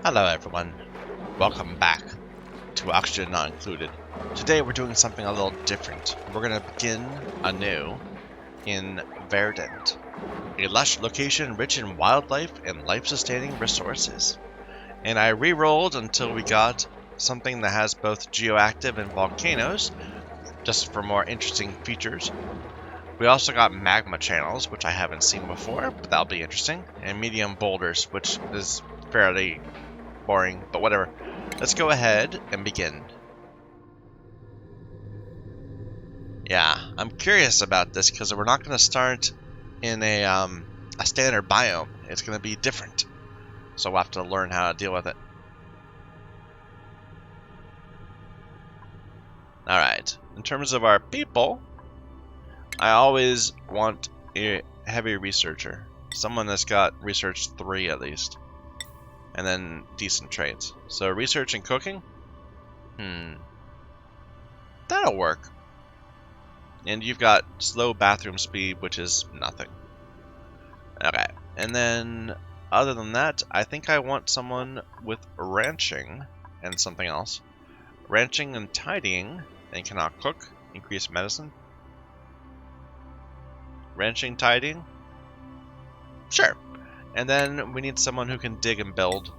Hello everyone, welcome back to Oxygen Not Included. Today we're doing something a little different. We're going to begin anew in Verdante, a lush location rich in wildlife and life-sustaining resources. And I re-rolled until we got something that has both geoactive and volcanoes, just for more interesting features. We also got magma channels, which I haven't seen before, but that'll be interesting, and medium boulders, which is fairly boring, but whatever. Let's go ahead and begin. Yeah, I'm curious about this because we're not going to start in a standard biome. It's going to be different, so we'll have to learn how to deal with it. Alright, in terms of our people, I always want a heavy researcher. Someone that's got research 3 at least. And then decent trades. So research and cooking? That'll work. And you've got slow bathroom speed, which is nothing. Okay, and then other than that, I think I want someone with ranching and something else. Ranching and tidying, and cannot cook, increase medicine. Ranching, tidying? Sure. And then we need someone who can dig and build.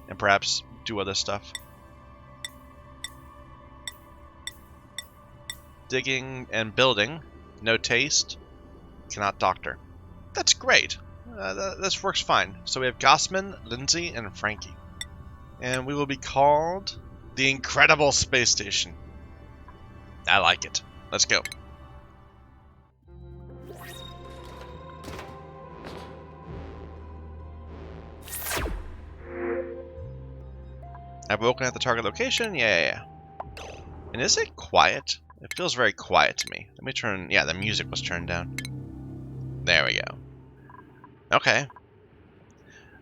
And perhaps do other stuff. Digging and building. No taste. Cannot doctor. That's great. This works fine. So we have Gossman, Lindsay, and Frankie. And we will be called the Incredible Space Station. I like it. Let's go. I've woken at the target location? Yeah. And is it quiet? It feels very quiet to me. Let me turn... Yeah, the music was turned down. There we go. Okay.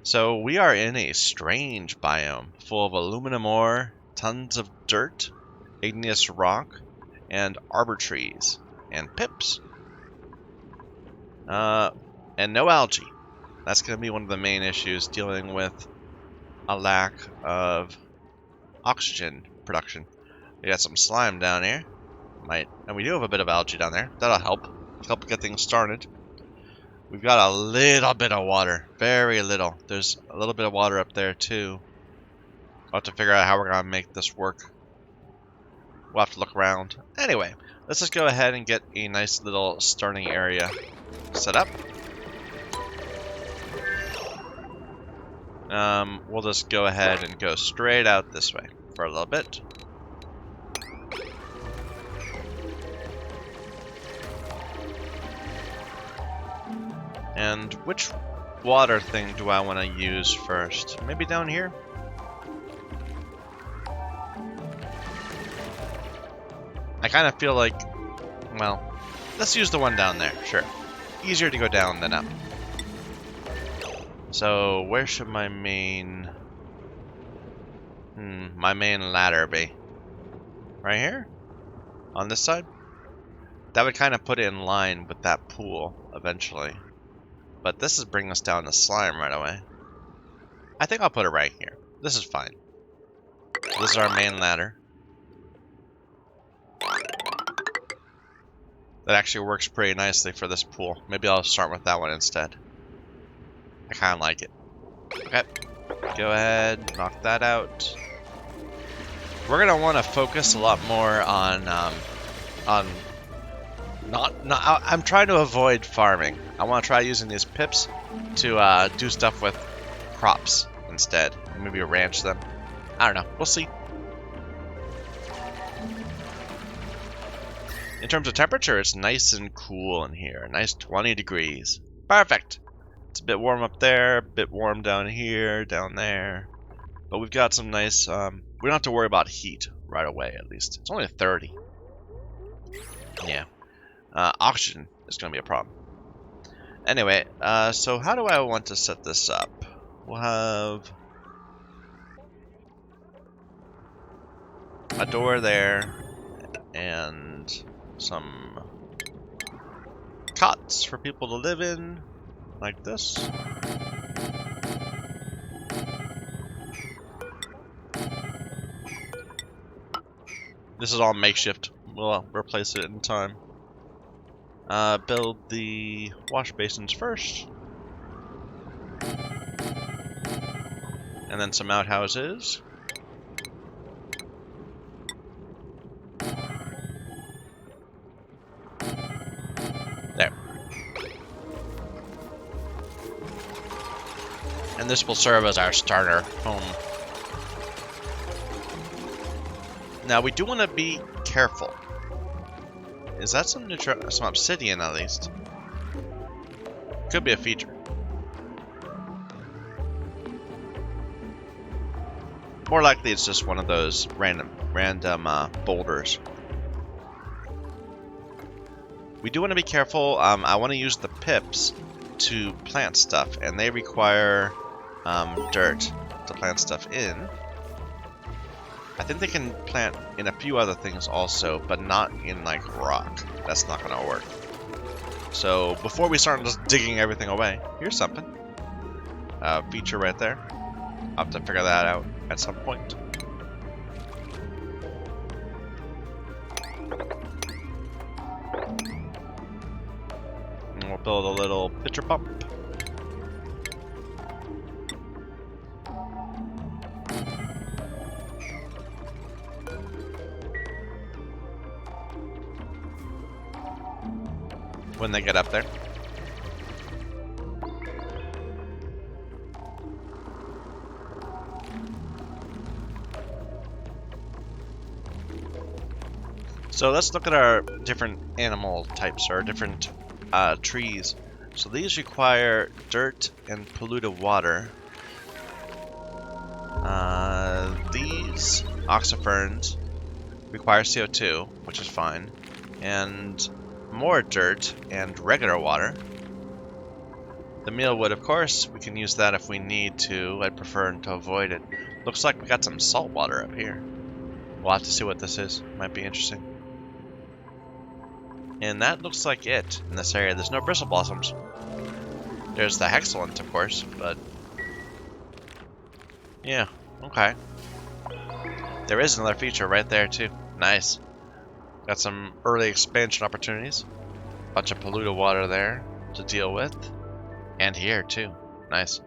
So we are in a strange biome, full of aluminum ore, tons of dirt, igneous rock, and arbor trees, and pips. And no algae. That's going to be one of the main issues, dealing with a lack of oxygen production. We got some slime down here. And we do have a bit of algae down there. That'll help get things started. We've got a little bit of water. Very little. There's a little bit of water up there too. We'll have to figure out how we're going to make this work. We'll have to look around. Anyway, let's just go ahead and get a nice little starting area set up. We'll just go ahead and go straight out this way for a little bit. And which water thing do I want to use first? Maybe down here? I kind of feel like, well, let's use the one down there, sure. Easier to go down than up. So, where should my main ladder be? Right here? On this side? That would kind of put it in line with that pool, eventually. But this is bringing us down to slime right away. I think I'll put it right here. This is fine. This is our main ladder. That actually works pretty nicely for this pool. Maybe I'll start with that one instead. I kind of like it. Okay. Go ahead, knock that out. We're going to want to focus a lot more on I'm trying to avoid farming. I want to try using these pips to do stuff with crops instead. Maybe ranch them. I don't know. We'll see. In terms of temperature, it's nice and cool in here. Nice 20 degrees. Perfect. It's a bit warm up there, a bit warm down here, down there. But we've got some nice... we don't have to worry about heat right away, at least. It's only 30. Yeah. Oxygen is going to be a problem. Anyway, so how do I want to set this up? We'll have a door there and some cots for people to live in, like this. This is all makeshift. We'll replace it in time. Build the wash basins first. And then some outhouses. There. And this will serve as our starter home. Now we do want to be careful. Is that some obsidian at least? Could be a feature. More likely it's just one of those random boulders. We do want to be careful. I want to use the pips to plant stuff, and they require dirt to plant stuff in. I think they can plant in a few other things also, but not in like rock. That's not gonna work. So before we start just digging everything away, here's something. Feature right there. I'll have to figure that out at some point. And we'll build a little pitcher pump. When they get up there. So let's look at our different animal types, or different trees. So these require dirt and polluted water. These oxyferns require CO2, which is fine, and more dirt and regular water. The mealwood, of course, we can use that if we need to. I'd prefer to avoid it. Looks like we got some salt water up here. We'll have to see what this is. Might be interesting. And that looks like it in this area. There's no bristle blossoms. There's the hexalant, of course, but yeah, okay. There is another feature right there too. Nice. Got some early expansion opportunities. Bunch of polluted water there to deal with. And here too. Nice.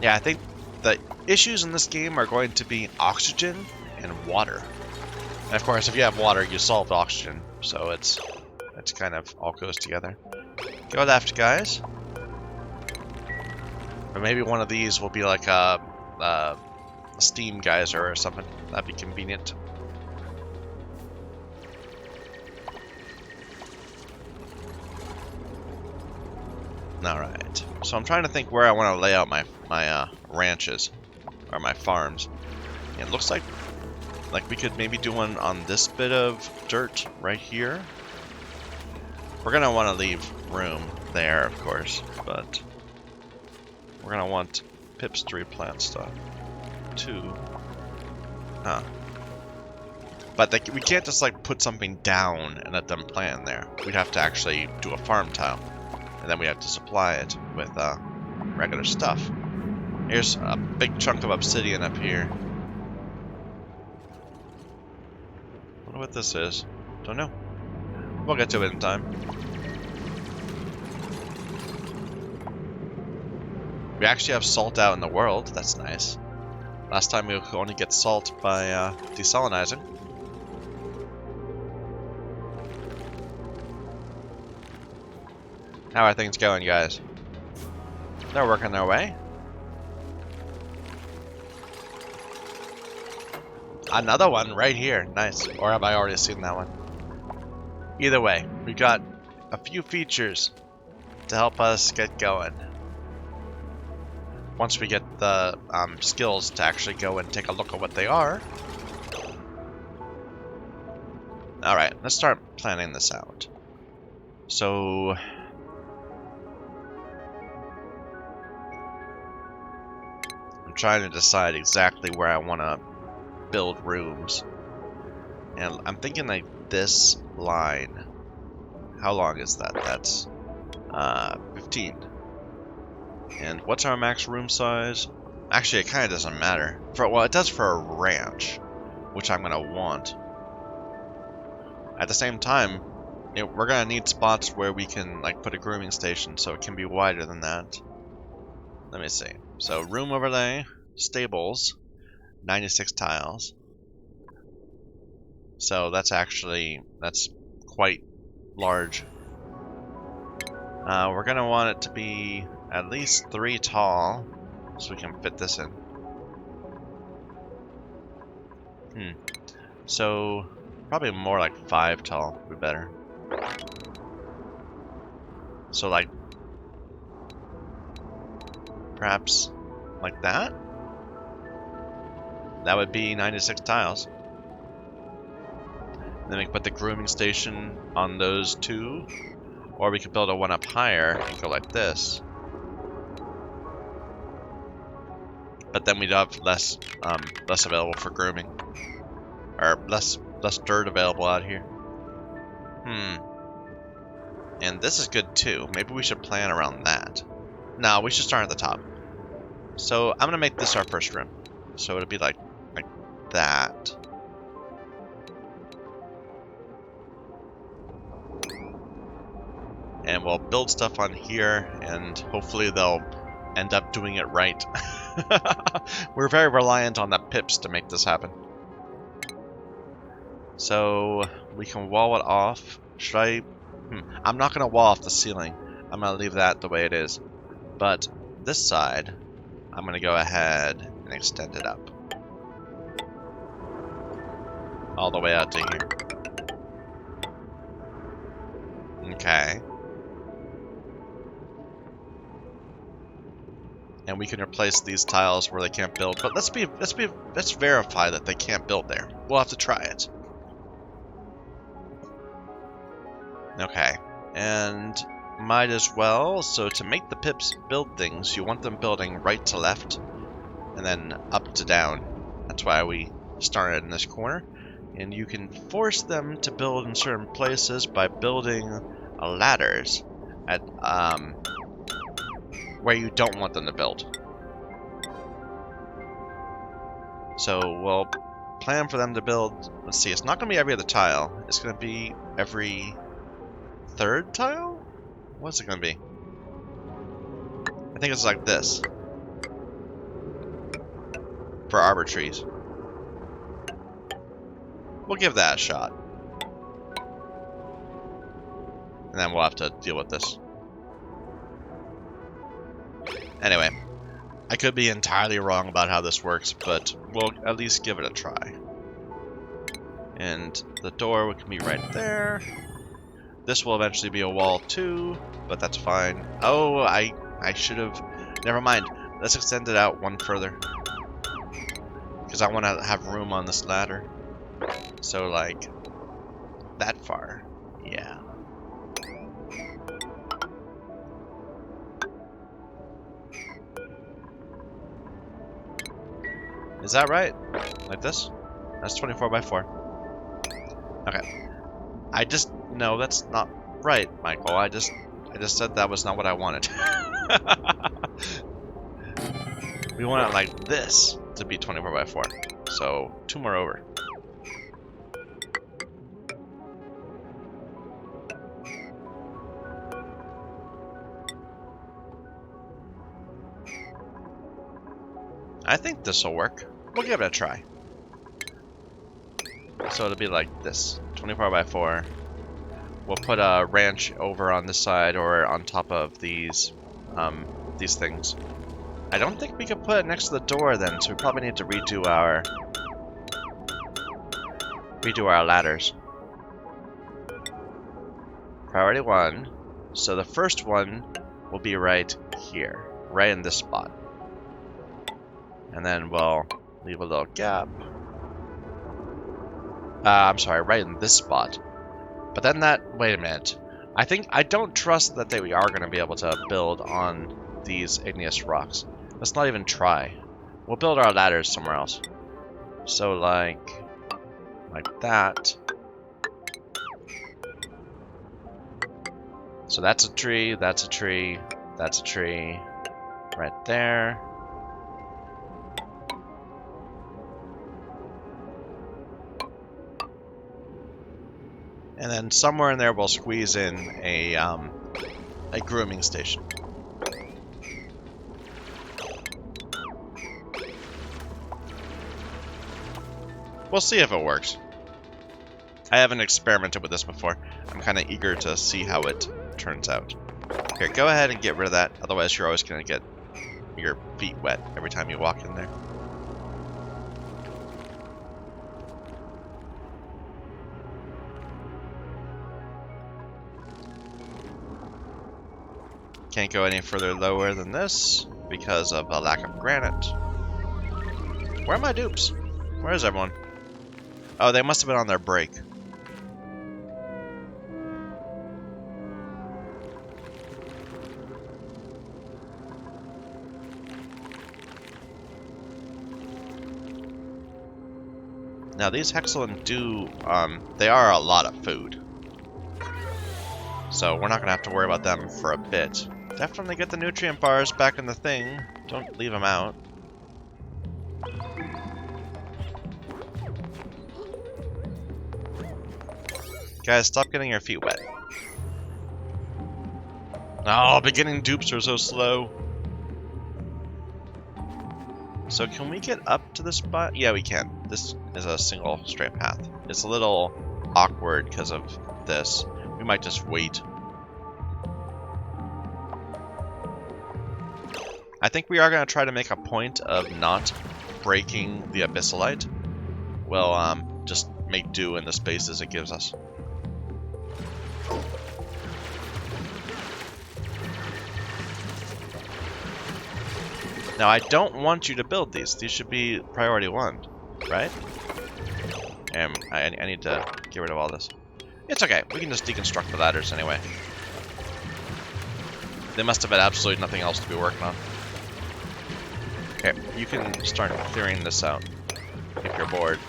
Yeah, I think the issues in this game are going to be oxygen and water. And of course, if you have water, you solve oxygen. So it's kind of all goes together. Go left, guys. Or maybe one of these will be like a steam geyser or something. That'd be convenient. Alright. So I'm trying to think where I want to lay out my ranches. Or my farms. And it looks like we could maybe do one on this bit of dirt right here. We're going to want to leave room there, of course. But we're going to want pips to replant stuff. Too. Huh. But we can't just like put something down and let them plant there. We'd have to actually do a farm tile. And then we have to supply it with regular stuff. Here's a big chunk of obsidian up here. Wonder what this is. Don't know. We'll get to it in time. We actually have salt out in the world. That's nice. Last time we could only get salt by desalinizing. How are things going, guys? They're working their way. Another one right here. Nice. Or have I already seen that one? Either way, we got a few features to help us get going. Once we get the skills to actually go and take a look at what they are. Alright, let's start planning this out. So I'm trying to decide exactly where I want to build rooms. And I'm thinking like this line. How long is that? That's 15. And what's our max room size? Actually, it kind of doesn't matter. Well, it does for a ranch, which I'm gonna want. At the same time, we're gonna need spots where we can like put a grooming station, so it can be wider than that. Let me see. So room overlay, stables, 96 tiles. So that's quite large. We're gonna want it to be at least 3 tall, so we can fit this in. So probably more like 5 tall would be better. So like perhaps like that? That would be 96 tiles. Then we can put the grooming station on those 2. Or we could build a one up higher and go like this. But then we'd have less available for grooming. Or less dirt available out here. And this is good too. Maybe we should plan around that. No, we should start at the top. So I'm gonna make this our first room. So it'll be like that. And we'll build stuff on here, and hopefully they'll end up doing it right. We're very reliant on the pips to make this happen. So we can wall it off. Should I? I'm not gonna wall off the ceiling. I'm gonna leave that the way it is. But this side, I'm gonna go ahead and extend it up. All the way out to here. Okay. And we can replace these tiles where they can't build. But let's verify that they can't build there. We'll have to try it. Okay. And might as well. So to make the pips build things, you want them building right to left and then up to down. That's why we started in this corner. And you can force them to build in certain places by building ladders at where you don't want them to build. So we'll plan for them to build, let's see, it's not going to be every other tile. It's going to be every 3rd tile? What's it going to be? I think it's like this. For arbor trees. We'll give that a shot. And then we'll have to deal with this. Anyway, I could be entirely wrong about how this works, but we'll at least give it a try. And the door can be right there. This will eventually be a wall too, but that's fine. Oh, I should have... Never mind. Let's extend it out one further. Because I want to have room on this ladder. So, like, that far. Yeah. Is that right? Like this? That's 24 by 4. Okay. No, that's not right, Michael. I just said that was not what I wanted. We want it like this to be 24 by 4. So 2 more over. I think this will work. We'll give it a try. So it'll be like this, 24 by 4. We'll put a ranch over on this side or on top of these things. I don't think we could put it next to the door then, so we probably need to redo our ladders. Priority 1. So the first one will be right here, right in this spot. And then we'll leave a little gap. I'm sorry, right in this spot. But then wait a minute. I don't trust that we are going to be able to build on these igneous rocks. Let's not even try. We'll build our ladders somewhere else. So like that. So that's a tree, that's a tree, that's a tree. Right there. And then somewhere in there we'll squeeze in a grooming station. We'll see if it works. I haven't experimented with this before. I'm kind of eager to see how it turns out. Here, go ahead and get rid of that. Otherwise, you're always going to get your feet wet every time you walk in there. Can't go any further lower than this because of a lack of granite. Where are my dupes? Where is everyone? Oh, they must have been on their break. Now these Hexalin do, they are a lot of food. So we're not going to have to worry about them for a bit. Definitely get the nutrient bars back in the thing. Don't leave them out. Guys, stop getting your feet wet. Oh, beginning dupes are so slow. So can we get up to this spot? Yeah, we can. This is a single straight path. It's a little awkward because of this. We might just wait. I think we are going to try to make a point of not breaking the abyssalite. We'll just make do in the spaces it gives us. Now, I don't want you to build these. These should be priority 1, right? I need to get rid of all this. It's okay. We can just deconstruct the ladders anyway. They must have had absolutely nothing else to be working on. Okay, you can start clearing this out if you're bored.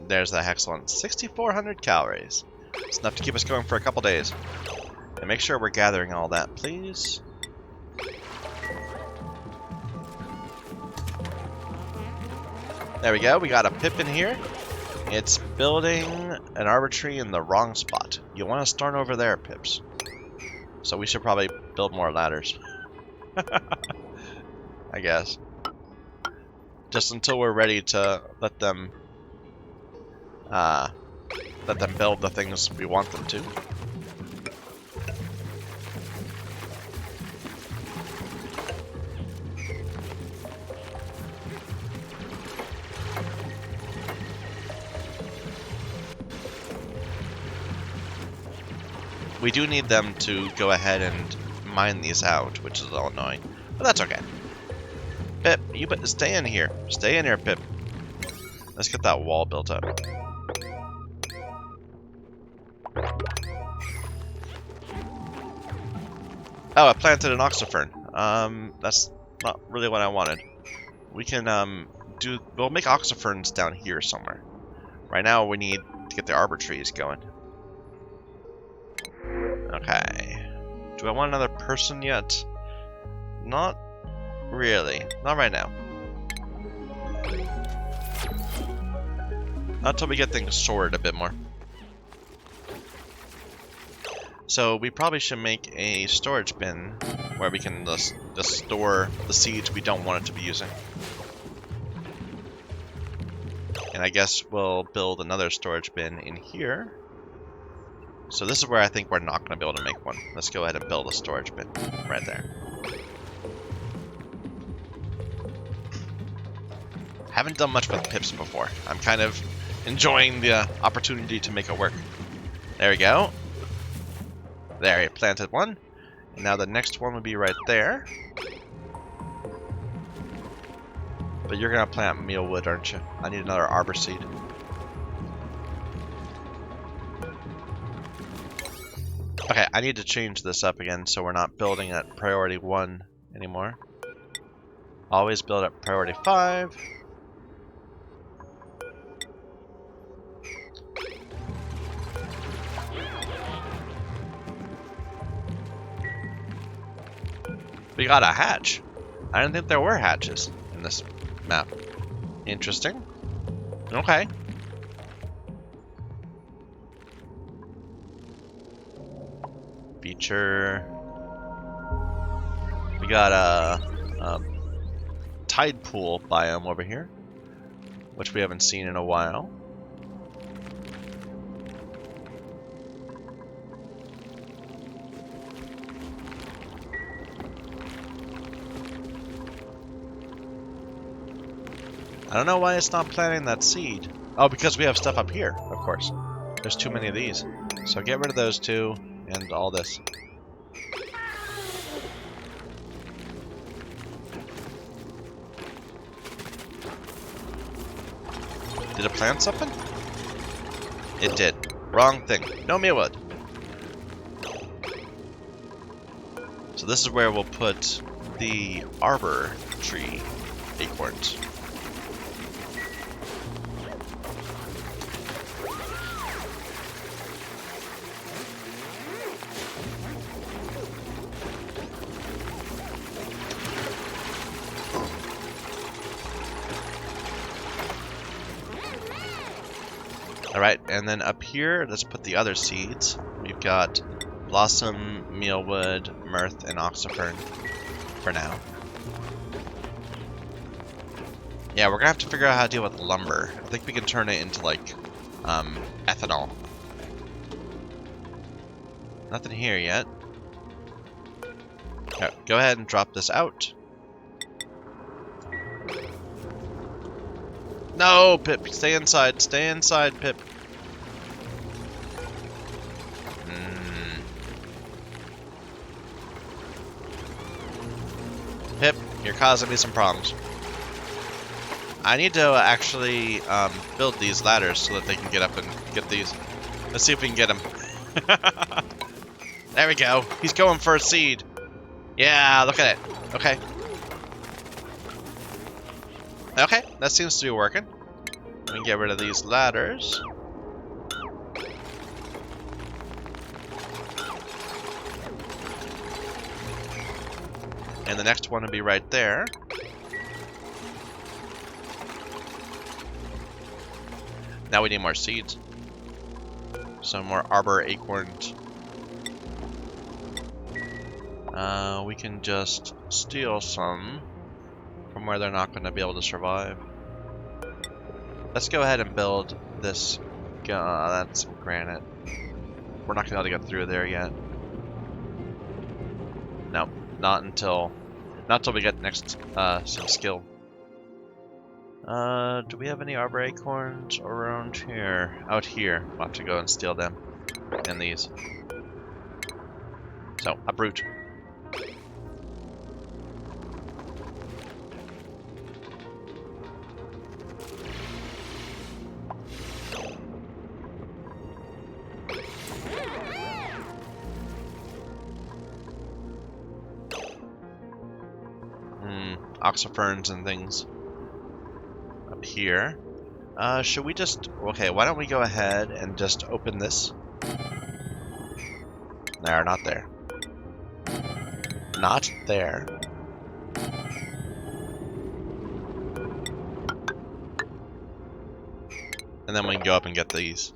There's that Hexalin. 6,400 calories. It's enough to keep us going for a couple days. And make sure we're gathering all that, please. There we go. We got a pip in here. It's building an arbor tree in the wrong spot. You want to start over there, pips. So we should probably build more ladders. I guess. Just until we're ready to let them build the things we want them to. We do need them to go ahead and mine these out, which is a little annoying, but that's okay. Pip, you stay in here. Stay in here, Pip. Let's get that wall built up. Oh, I planted an oxyfern. That's not really what I wanted. We can, we'll make oxyferns down here somewhere. Right now, we need to get the arbor trees going. Okay. Do I want another person yet? Not really. Not right now. Not until we get things sorted a bit more. So we probably should make a storage bin where we can just store the seeds we don't want it to be using. And I guess we'll build another storage bin in here. So this is where I think we're not going to be able to make one. Let's go ahead and build a storage bin right there. Haven't done much with pips before. I'm kind of enjoying the opportunity to make it work. There we go. There, I planted one. And now the next one would be right there. But you're going to plant mealwood, aren't you? I need another arbor seed. Okay, I need to change this up again so we're not building at priority 1 anymore. Always build at priority 5. We got a hatch. I didn't think there were hatches in this map. Interesting. Okay. Feature. We got a tide pool biome over here, which we haven't seen in a while. I don't know why it's not planting that seed. Oh, because we have stuff up here, of course. There's too many of these. So get rid of those two and all this. Did it plant something? It did. Wrong thing. No mealwood. So this is where we'll put the arbor tree acorns. Alright, and then up here, let's put the other seeds. We've got blossom, mealwood, mirth, and oxyfern for now. Yeah, we're gonna have to figure out how to deal with lumber. I think we can turn it into, like, ethanol. Nothing here yet. Okay, go ahead and drop this out. No, Pip, stay inside. Stay inside, Pip. Pip, you're causing me some problems. I need to actually build these ladders so that they can get up and get these. Let's see if we can get them. There we go. He's going for a seed. Yeah, look at it. Okay. Okay, that seems to be working. We can get rid of these ladders. And the next one will be right there. Now we need more seeds. Some more arbor acorns. We can just steal some from where they're not going to be able to survive. Let's go ahead and build this. That's some granite. We're not going to be able to get through there yet. No, not until we get next some skill. Do we have any arbor acorns around here? Out here. We'll have to go and steal them. And these. So, uproot. Oxyferns and things up here. Should we just... Okay, why don't we go ahead and just open this? No, not there. Not there. And then we can go up and get these.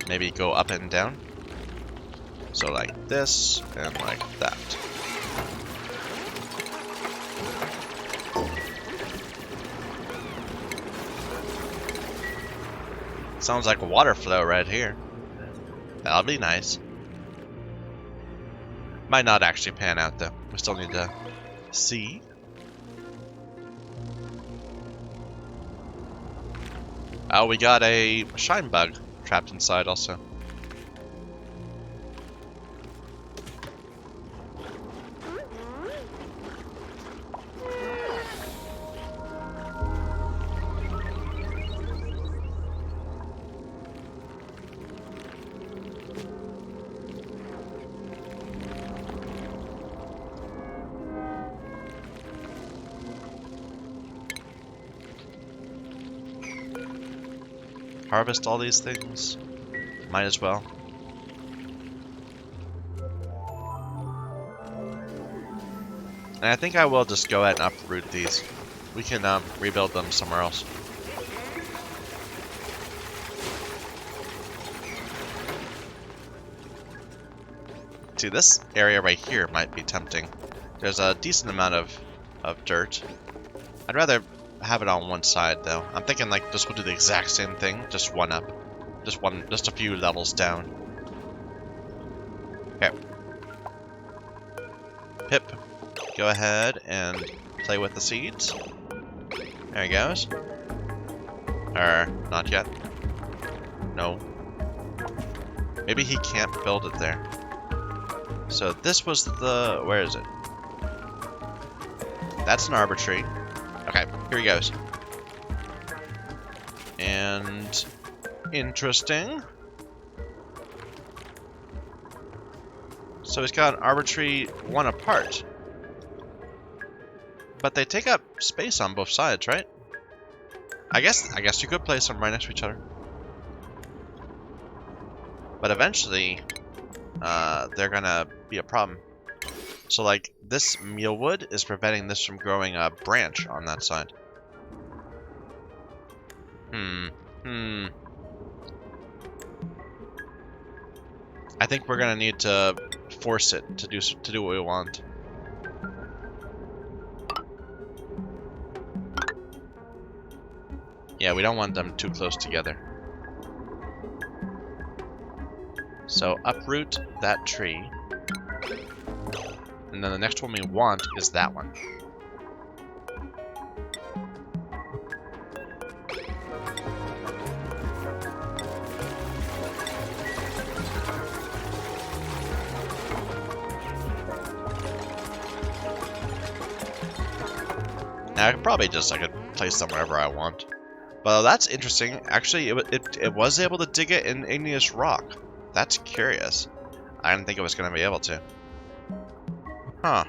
Maybe go up and down. So like this, and like that. Sounds like a water flow right here. That'll be nice. Might not actually pan out though. We still need to see. Oh, we got a shine bug trapped inside also. Harvest all these things. Might as well. And I think I will just go ahead and uproot these. We can rebuild them somewhere else. See, this area right here might be tempting. There's a decent amount of dirt. I'd rather have it on one side, though. I'm thinking, like, this will do the exact same thing, just one up. Just a few levels down. Okay. Pip, go ahead and play with the seeds. There he goes. Not yet. No. Maybe he can't build it there. So this was the... where is it? That's an arbor tree. Okay, here he goes. And... interesting. So he's got an arbor tree one apart. But they take up space on both sides, right? I guess you could place them right next to each other. But eventually, they're gonna be a problem. So, like, this mealwood is preventing this from growing a branch on that side. I think we're gonna need to force it to do what we want. Yeah, we don't want them too close together. So uproot that tree. And then the next one we want is that one. Now I could probably just place them wherever I want. But that's interesting. Actually, it was able to dig it in igneous rock. That's curious. I didn't think it was going to be able to. Huh.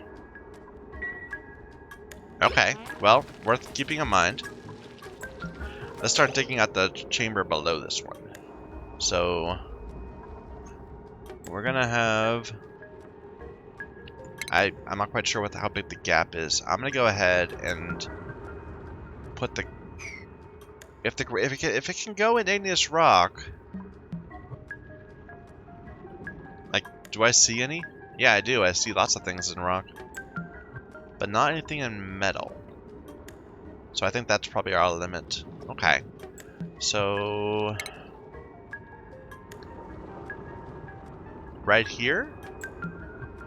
Okay, well, worth keeping in mind. Let's start digging at the chamber below this one. So, we're going to have... I'm not quite sure how big the gap is. I'm going to go ahead and put the... If it can go in igneous rock... Like, do I see any? Yeah, I do. I see lots of things in rock. But not anything in metal. So I think that's probably our limit. Okay. So... right here?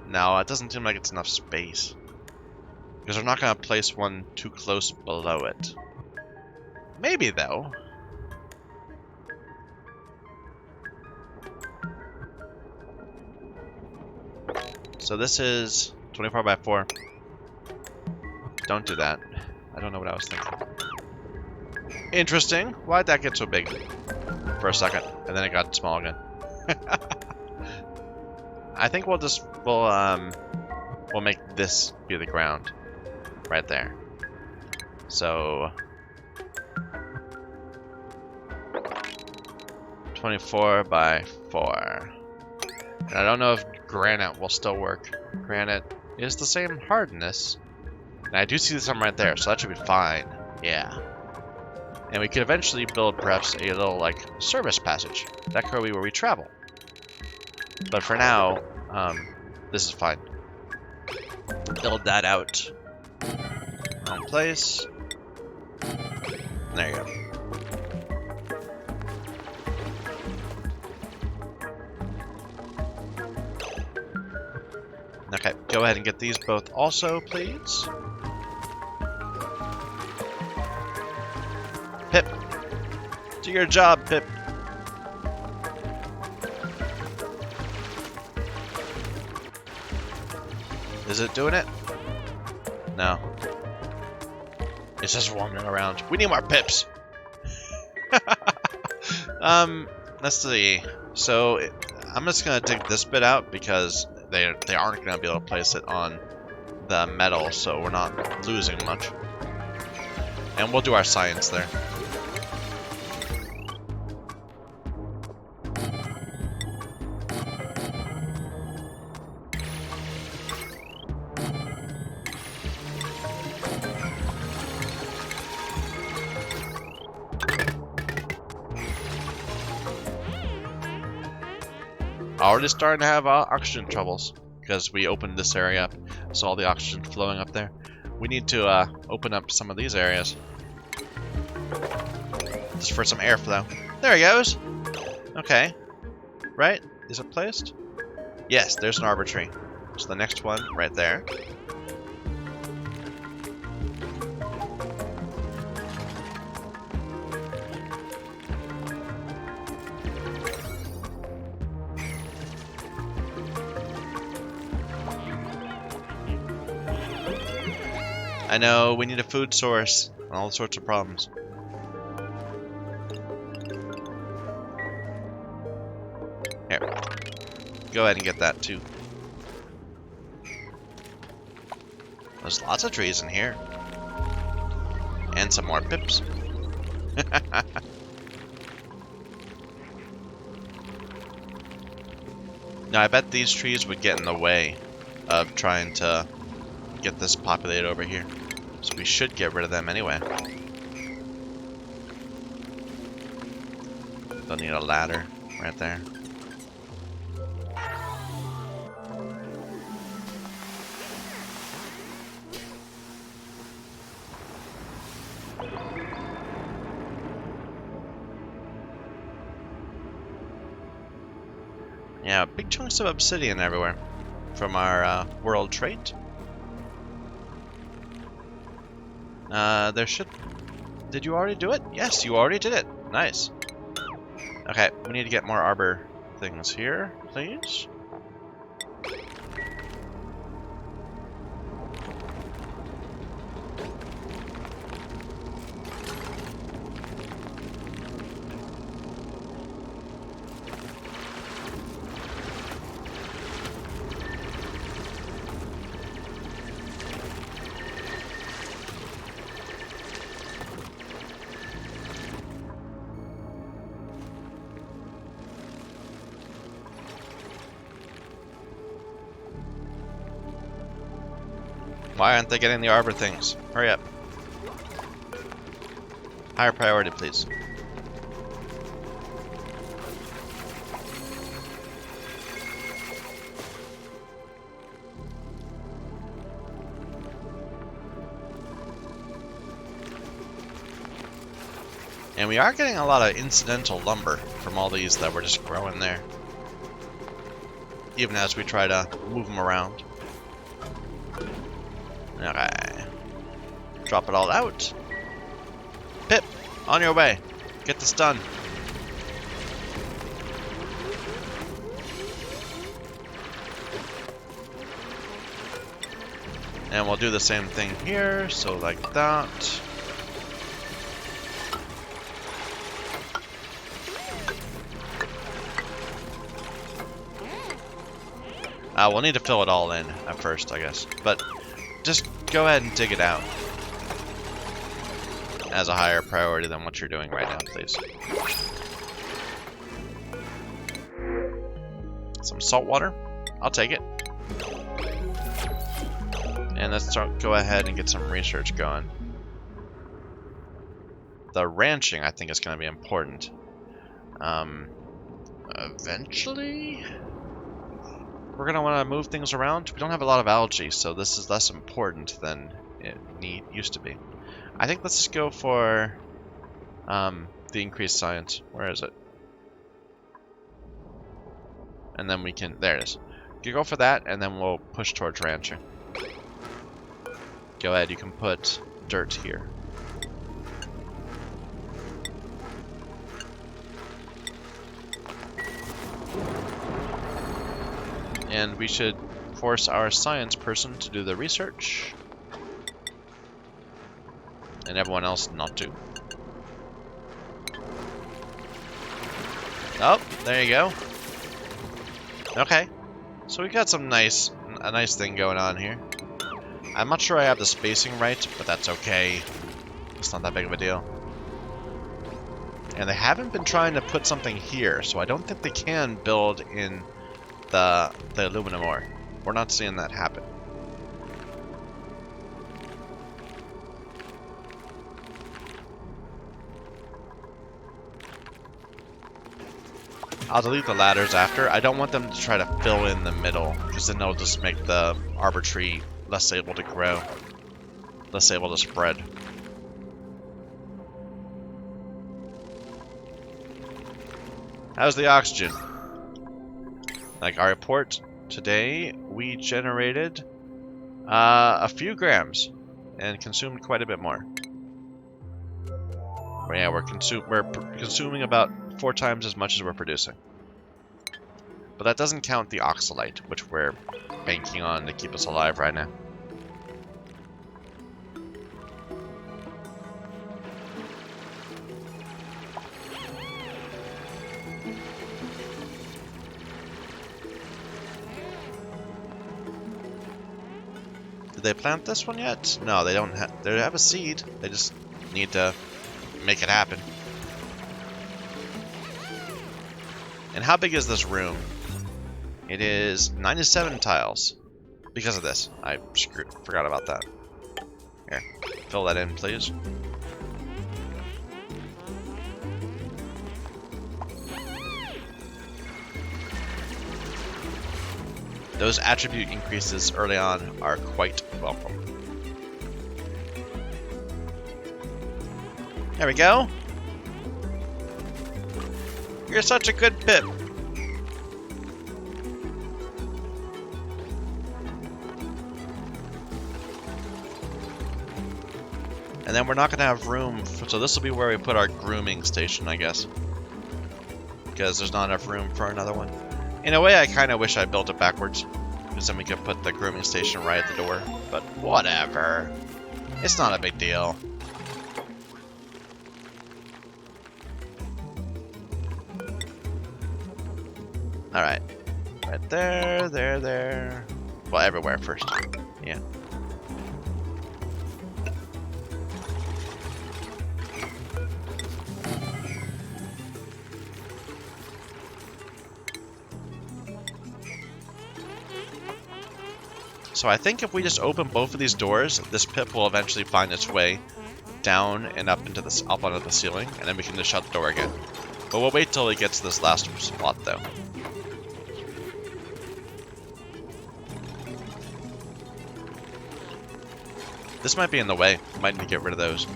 No, it doesn't seem like it's enough space. Because we're not going to place one too close below it. Maybe, though. So this is 24 by 4. Don't do that. I don't know what I was thinking. Interesting. Why'd that get so big? For a second. And then it got small again. I think we'll make this be the ground. Right there. So... 24 by 4. And I don't know if granite will still work. Granite is the same hardness. And I do see some right there, so that should be fine. Yeah. And we could eventually build perhaps a little, like, service passage. That could be where we travel. But for now, this is fine. Build that out. Wrong place. There you go. Okay, go ahead and get these both also, please. Pip! Do your job, Pip! Is it doing it? No. It's just wandering around. We need more Pips! Let's see. So, I'm just gonna dig this bit out because they aren't going to be able to place it on the metal, so we're not losing much. And we'll do our science there. Already starting to have oxygen troubles because we opened this area up, so all the oxygen flowing up there. We need to open up some of these areas just for some airflow. There he goes. Okay, right? Is it placed? Yes, there's an arbor tree. So the next one right there. I know, we need a food source. All sorts of problems. Here. Go ahead and get that too. There's lots of trees in here. And some more pips. Now, I bet these trees would get in the way of trying to get this populated over here. So we should get rid of them anyway. Don't need a ladder right there. Yeah, big chunks of obsidian everywhere from our world trait. There should... Did you already do it? Yes, you already did it. Nice. Okay, we need to get more arbor things here, please. Why aren't they getting the arbor things? Hurry up. Higher priority, please. And we are getting a lot of incidental lumber from all these that we're just growing there. Even as we try to move them around. Okay. Drop it all out. Pip, on your way. Get this done. And we'll do the same thing here, so like that. We'll need to fill it all in at first, I guess. But just go ahead and dig it out as a higher priority than what you're doing right now, please. Some salt water. I'll take it. And let's go ahead and get some research going. The ranching, I think, is going to be important. Eventually, we're going to want to move things around. We don't have a lot of algae, so this is less important than it used to be. I think let's go for the increased science. Where is it? And then we can... There it is. You go for that, and then we'll push towards ranching. Go ahead, you can put dirt here. And we should force our science person to do the research. And everyone else not to. Oh, there you go. Okay. So we got a nice thing going on here. I'm not sure I have the spacing right, but that's okay. It's not that big of a deal. And they haven't been trying to put something here, so I don't think they can build in the aluminum ore. We're not seeing that happen. I'll delete the ladders after. I don't want them to try to fill in the middle, because then they'll just make the arbor tree less able to grow, less able to spread. How's the oxygen? Like our report today, we generated a few grams and consumed quite a bit more. But yeah, we're consuming about 4 times as much as we're producing. But that doesn't count the oxalite, which we're banking on to keep us alive right now. Did they plant this one yet? No, they don't have. They have a seed. They just need to make it happen. And how big is this room? It is 97 tiles. Because of this, I forgot about that. Here, fill that in, please. Those attribute increases early on are quite welcome. There we go. You're such a good pip. And then we're not going to have room, so this will be where we put our grooming station, I guess. Because there's not enough room for another one. In a way, I kind of wish I built it backwards. Because then we could put the grooming station right at the door. But whatever. It's not a big deal. Alright. Right there, there. Well, everywhere first. Yeah. So I think if we just open both of these doors, this pip will eventually find its way down and up into up onto the ceiling, and then we can just shut the door again. But we'll wait till it gets to this last spot, though. This might be in the way. Might need to get rid of those.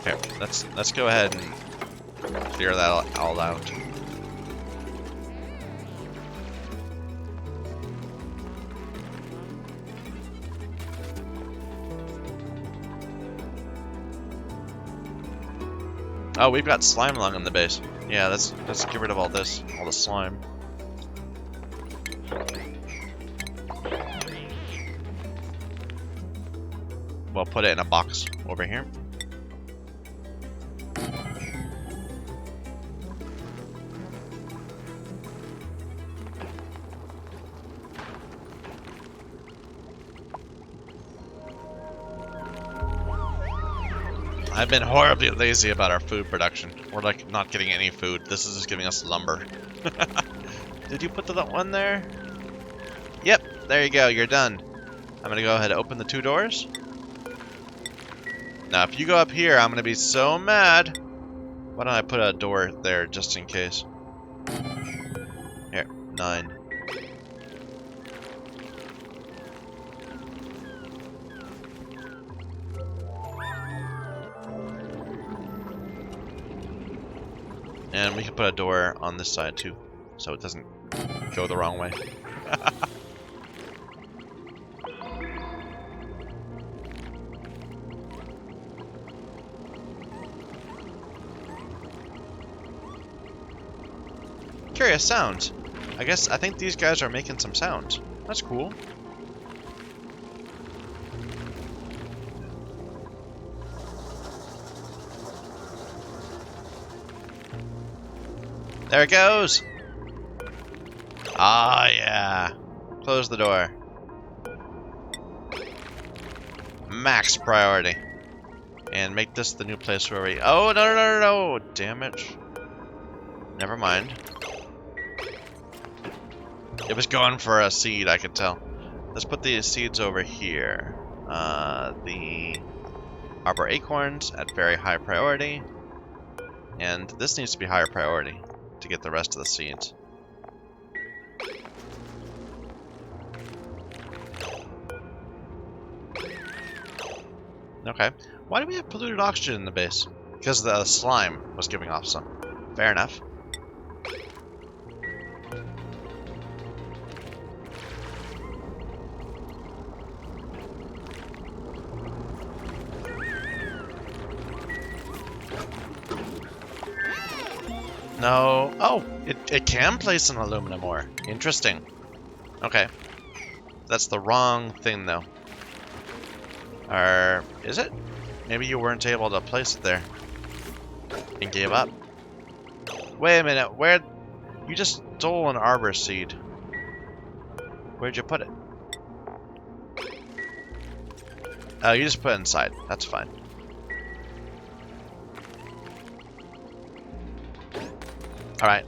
Okay, let's go ahead and clear that all out. Oh, we've got slime lung on the base. Yeah, let's get rid of all the slime. We'll put it in a box over here. I've been horribly lazy about our food production. We're like not getting any food. This is just giving us lumber. Did you put the one there? Yep, there you go, you're done. I'm gonna go ahead and open the 2 doors. Now if you go up here, I'm gonna be so mad. Why don't I put a door there just in case? Here, 9. And we can put a door on this side too, so it doesn't go the wrong way. Curious sounds. I think these guys are making some sounds. That's cool. There it goes! Ah, yeah. Close the door. Max priority. And make this the new place where we... Oh, no. Damage. Never mind. It was going for a seed, I could tell. Let's put these seeds over here. Arbor acorns at very high priority. And this needs to be higher priority to get the rest of the seeds. Okay. Why do we have polluted oxygen in the base? Because the slime was giving off some. Fair enough. No. Oh, it can place an aluminum ore. Interesting. Okay. That's the wrong thing, though. Or is it? Maybe you weren't able to place it there and gave up. Wait a minute. Where? You just stole an arbor seed. Where'd you put it? Oh, you just put it inside. That's fine. Alright.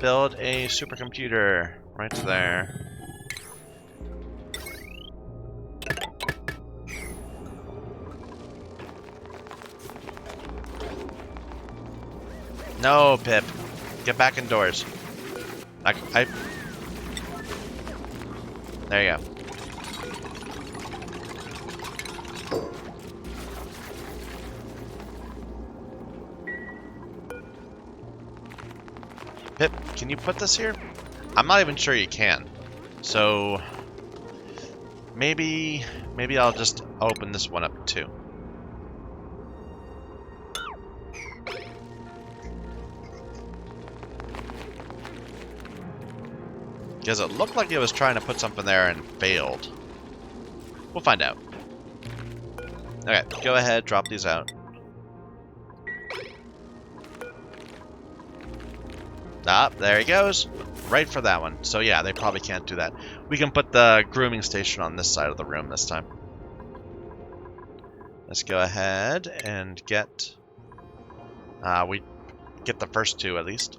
Build a supercomputer right there. No, Pip. Get back indoors. There you go. Pip, can you put this here? I'm not even sure you can. So maybe I'll just open this one up too. Because it looked like it was trying to put something there and failed. We'll find out. Okay, go ahead, drop these out. Ah, there he goes. Right for that one. So yeah, they probably can't do that. We can put the grooming station on this side of the room this time. Let's go ahead and get... we get the first two at least.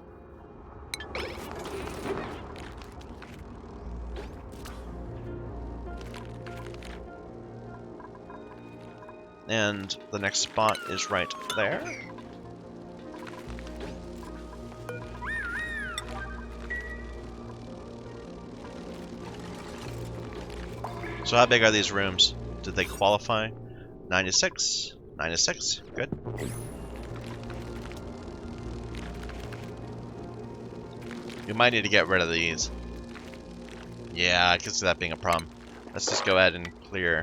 And the next spot is right there. So how big are these rooms? Did they qualify? 96. 96. Good. We might need to get rid of these. Yeah, I can see that being a problem. Let's just go ahead and clear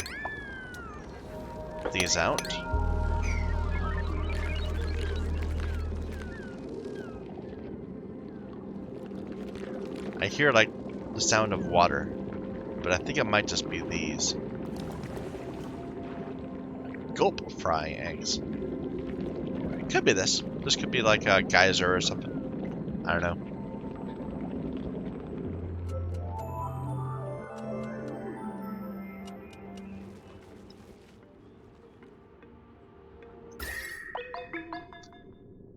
these out. I hear like the sound of water, but I think it might just be these. Gulp fry eggs. It could be this. This could be like a geyser or something. I don't know.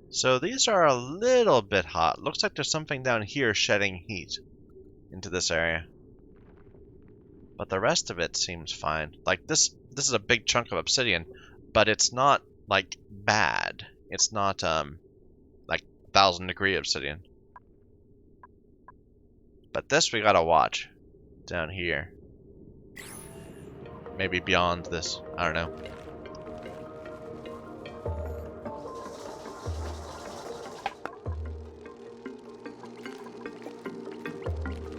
So these are a little bit hot. Looks like there's something down here shedding heat into this area. But the rest of it seems fine. Like this is a big chunk of obsidian, but it's not like bad. It's not like 1,000-degree obsidian. But this we gotta watch down here. Maybe beyond this. I don't know.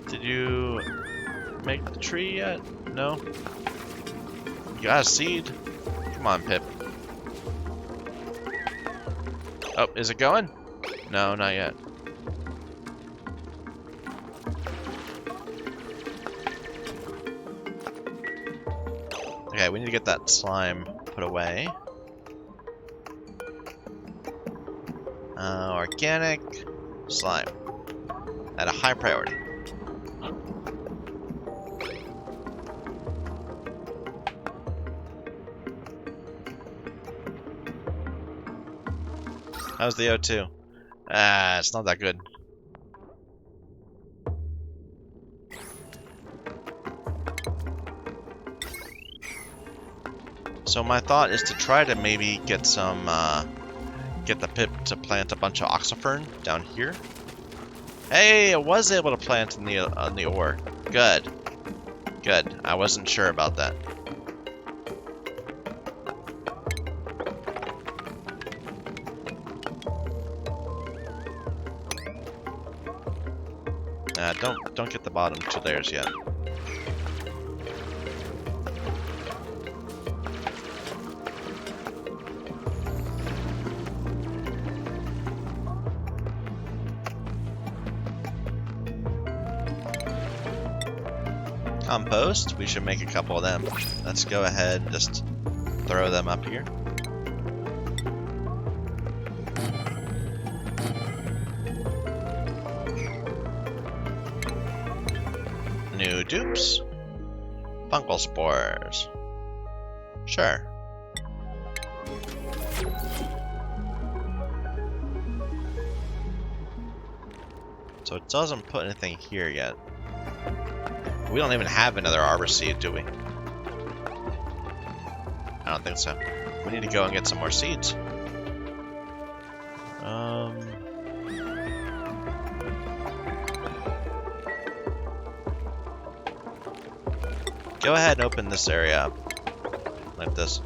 Did you make the tree yet? No? You got a seed? Come on, Pip. Oh, is it going? No, not yet. Okay, we need to get that slime put away. Organic slime. At a high priority. How's the O2? Ah, it's not that good. So my thought is to try to maybe get some, get the pip to plant a bunch of oxifern down here. Hey, I was able to plant in the ore. Good. Good. I wasn't sure about that. Don't get the bottom 2 layers yet. Compost, we should make a couple of them. Let's go ahead and just throw them up here. New dupes. Fungal spores. Sure. So it doesn't put anything here yet. We don't even have another arbor seed, do we? I don't think so. We need to go and get some more seeds. Go ahead and open this area up. Like this.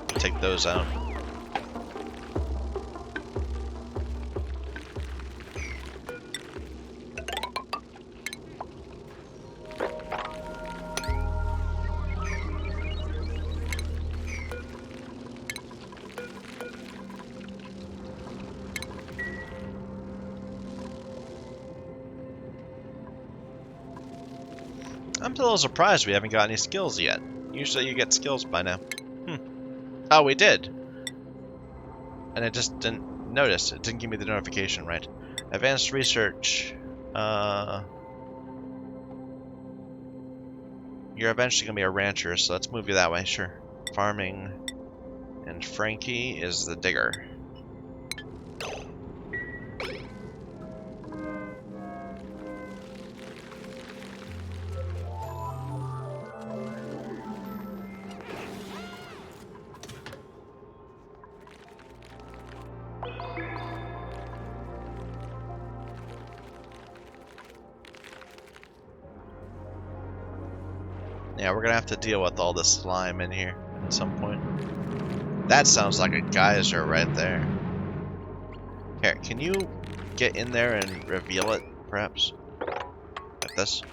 Take those out. I'm a little surprised we haven't got any skills yet. Usually you get skills by now. Oh, we did. And I just didn't notice. It didn't give me the notification, right? Advanced research. You're eventually going to be a rancher, so let's move you that way, sure. Farming. And Frankie is the digger. Yeah, we're gonna have to deal with all this slime in here at some point. That sounds like a geyser right there. Here, can you get in there and reveal it, perhaps? Like this?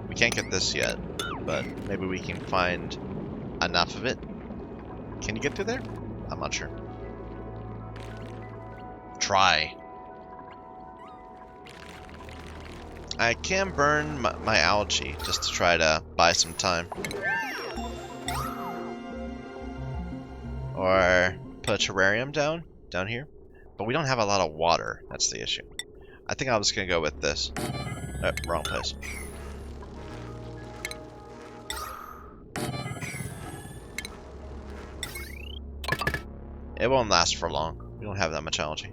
We can't get this yet, but maybe we can find enough of it. Can you get through there? I'm not sure. Try. I can burn my algae just to try to buy some time. Or put a terrarium down here. But we don't have a lot of water. That's the issue. I think I was going to go with this. Wrong place. It won't last for long. We don't have that much algae.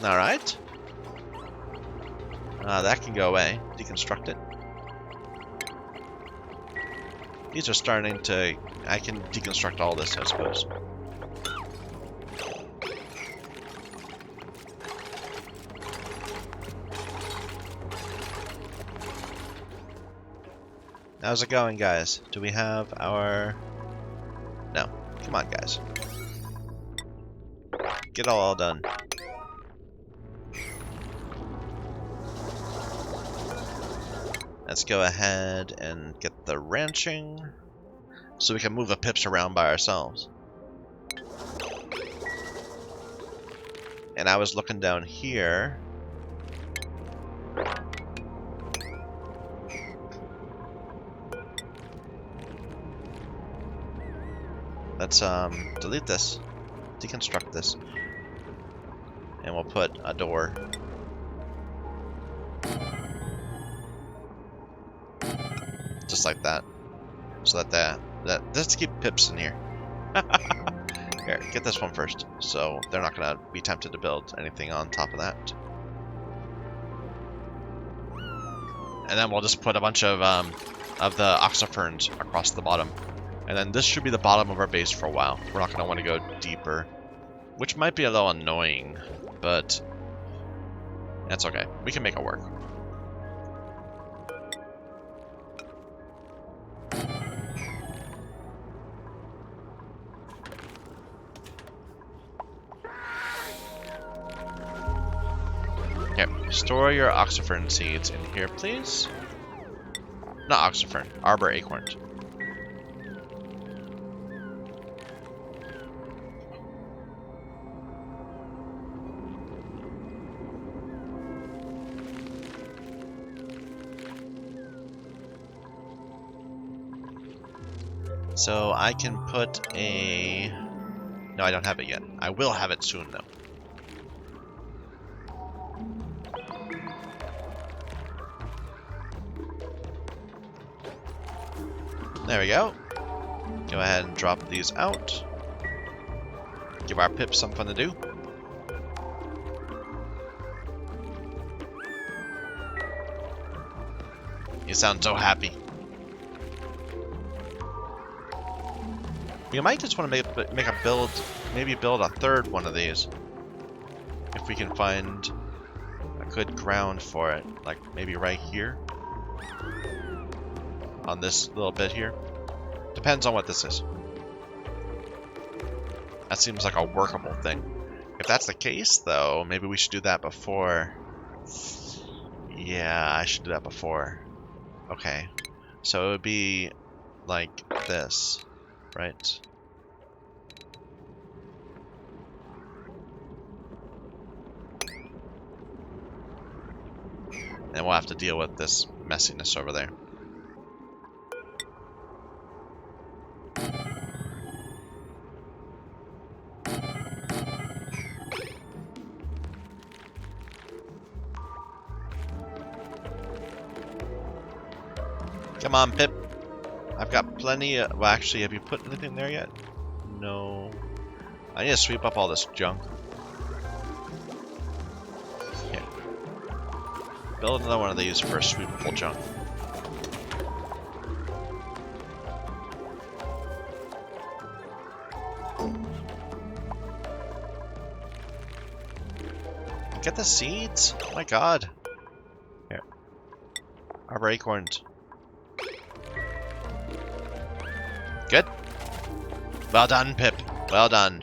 Alright. That can go away. Deconstruct it. These are starting to... I can deconstruct all this, I suppose. How's it going, guys? Do we have our... No. Come on, guys. Get all done. Let's go ahead and get the ranching so we can move the pips around by ourselves. And I was looking down here. Let's delete this, deconstruct this, and we'll put a door. Just like that, so that let's keep pips in here. Here, Here, get this one first, so they're not going to be tempted to build anything on top of that. And then we'll just put a bunch of the oxyferns across the bottom. And then this should be the bottom of our base for a while. We're not going to want to go deeper, which might be a little annoying, but that's okay. We can make it work. Okay, store your oxyfern seeds in here, please. Not oxyfern, arbor acorn. So I can put a... No, I don't have it yet. I will have it soon, though. There we go. Go ahead and drop these out. Give our pips something to do. You sound so happy. We might just want to make a build, maybe build a third one of these. If we can find a good ground for it. Like maybe right here. On this little bit here. Depends on what this is. That seems like a workable thing. If that's the case, though, maybe we should do that before. Yeah, I should do that before. Okay. So it would be like this, right? And we'll have to deal with this messiness over there. Come on, Pip. I've got plenty of... Well, actually, have you put anything there yet? No. I need to sweep up all this junk. Okay. Build another one of these for sweepable junk. Get the seeds? Oh my god. Here. Arbor acorns. Good. Well done, Pip. Well done.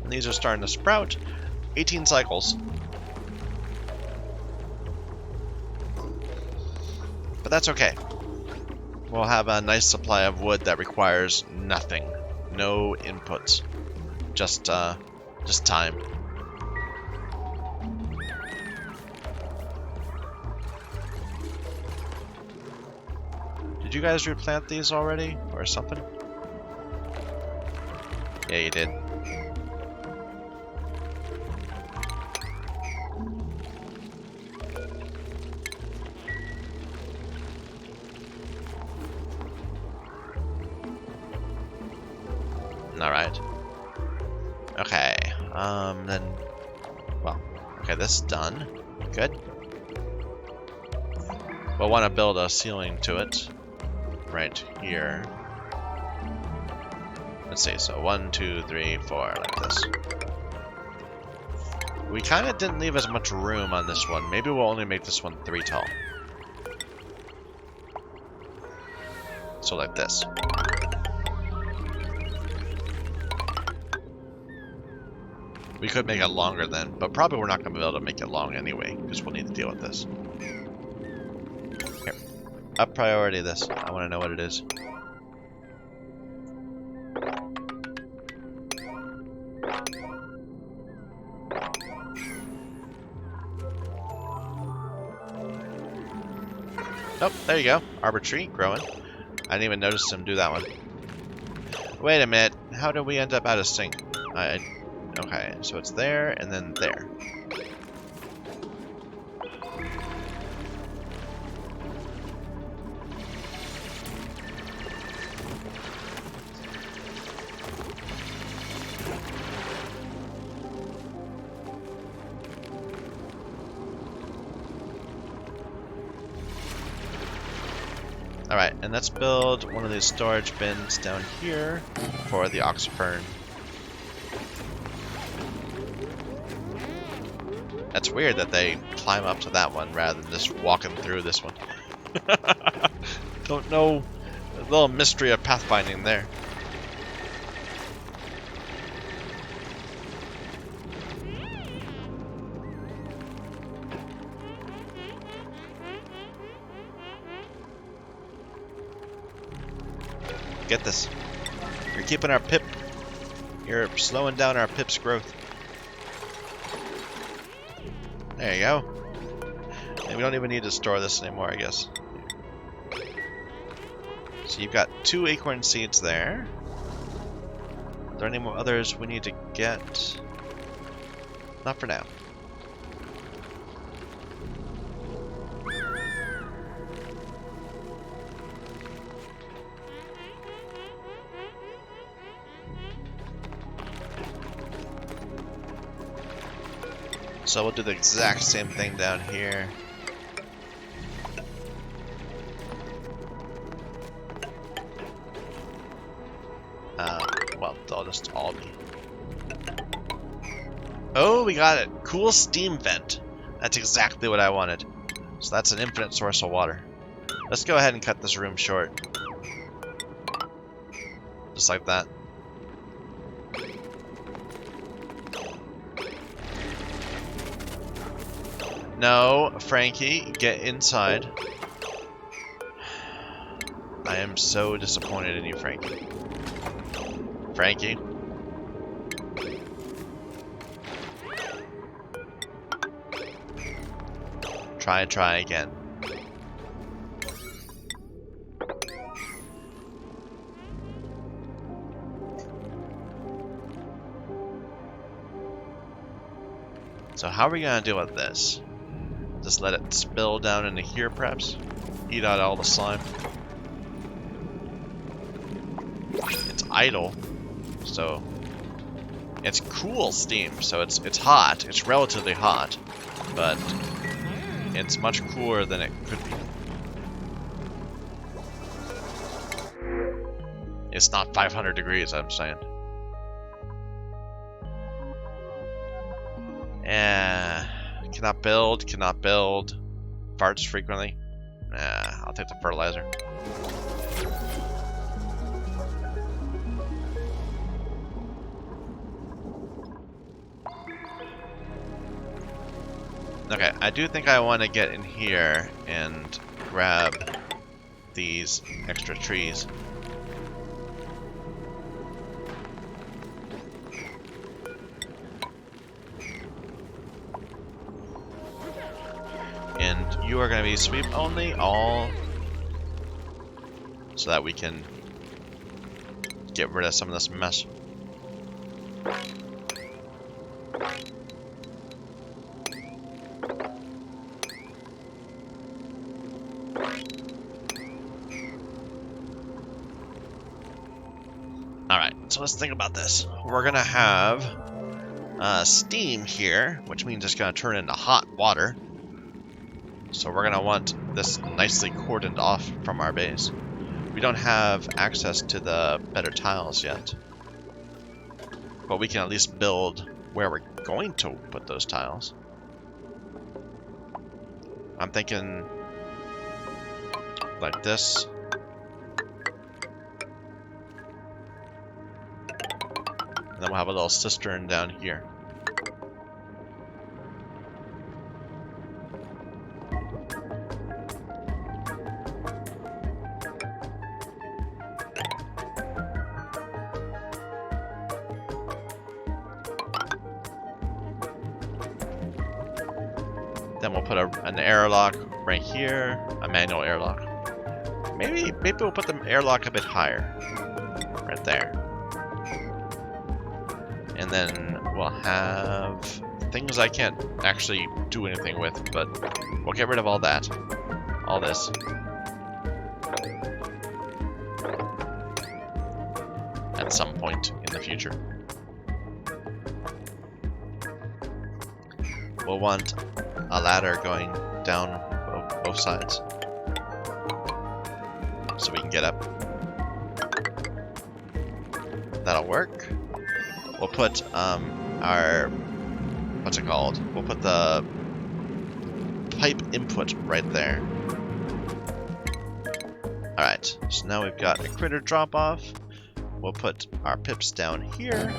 And these are starting to sprout. 18 cycles. But that's okay. We'll have a nice supply of wood that requires nothing. No inputs. Just time. Did you guys replant these already? Or something? Yeah, you did. Alright. Okay. Then... Well, okay, this is done. Good. We'll want to build a ceiling to it. Right here. Let's see, so 1, 2, 3, 4, like this. We kind of didn't leave as much room on this one. Maybe we'll only make this one 3 tall. So like this. We could make it longer then, but probably we're not going to be able to make it long anyway, because we'll need to deal with this. Here. Up priority this. I want to know what it is. Oh, there you go. Arbor tree growing. I didn't even notice him do that one. Wait a minute. How did we end up out of sync? Okay, so it's there and then there. Alright, and let's build one of these storage bins down here for the oxyfern. That's weird that they climb up to that one rather than just walking through this one. Don't know. A little mystery of pathfinding there. Get this. You're keeping our pip. You're slowing down our pip's growth. There you go. And we don't even need to store this anymore, I guess. So you've got 2 acorn seeds there. Are there any more others we need to get? Not for now. So we'll do the exact same thing down here. Well, they'll just all be. Oh, we got it! Cool steam vent. That's exactly what I wanted. So that's an infinite source of water. Let's go ahead and cut this room short. Just like that. No, Frankie, get inside. I am so disappointed in you, Frankie. Frankie. Try again. So how are we gonna deal with this? Just let it spill down into here, perhaps? Eat out all the slime. It's idle, so it's cool steam. So it's hot. It's relatively hot, but it's much cooler than it could be. It's not 500 degrees, I'm saying. Cannot build. Farts frequently. Nah, I'll take the fertilizer. Okay, I do think I want to get in here and grab these extra trees. And you are going to be sweep only, all, so that we can get rid of some of this mess. Alright, so let's think about this. We're going to have steam here, which means it's going to turn into hot water. So we're going to want this nicely cordoned off from our base. We don't have access to the better tiles yet. But we can at least build where we're going to put those tiles. I'm thinking like this. And then we'll have a little cistern down here. Then we'll put an airlock right here, a manual airlock. Maybe we'll put the airlock a bit higher. Right there. And then we'll have things I can't actually do anything with, but we'll get rid of all that. All this. At some point in the future. We'll want a ladder going down both sides. So we can get up. That'll work. We'll put our, what's it called? We'll put the pipe input right there. Alright, so now we've got a critter drop off. We'll put our pips down here.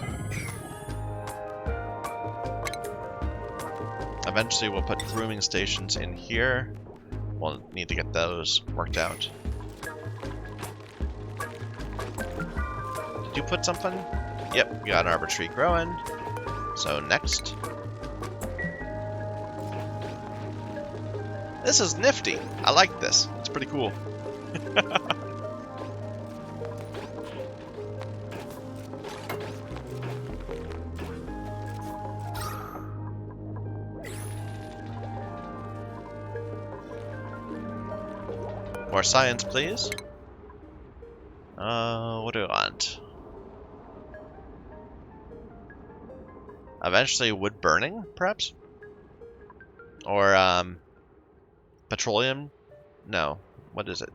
Eventually we'll put grooming stations in here. We'll need to get those worked out. Did you put something? Yep, we got an arbor tree growing. So next. This is nifty. I like this. It's pretty cool. More science, please. What do we want? Eventually wood burning, perhaps? Or, petroleum? No. What is it?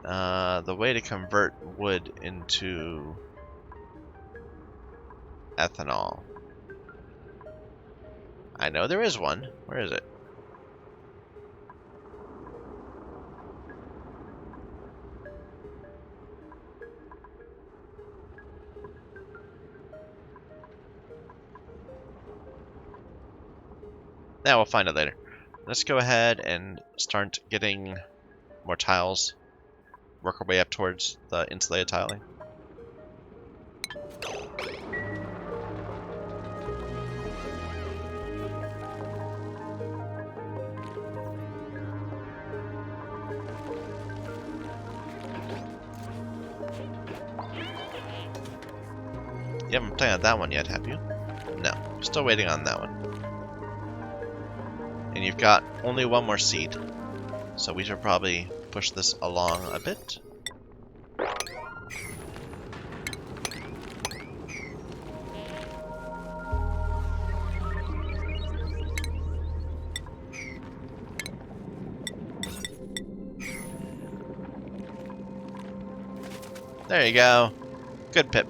The way to convert wood into ethanol. I know there is one. Where is it? Yeah, we'll find it later. Let's go ahead and start getting more tiles. Work our way up towards the insulated tiling. You haven't planted that one yet, have you? No. Still waiting on that one. And you've got only one more seed. So we should probably push this along a bit. There you go. Good, Pip.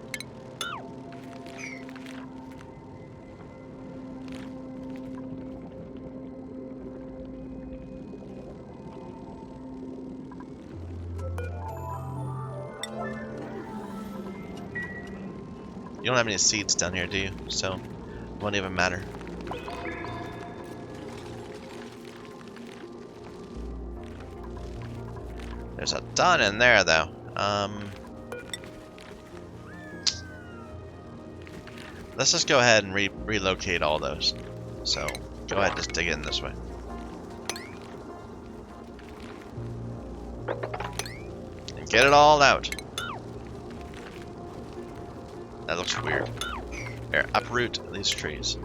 You don't have any seeds down here, do you? So, it won't even matter. There's a ton in there, though. Let's just go ahead and relocate all those. So, go ahead and just dig in this way. And get it all out. That looks weird. Here, uproot these trees.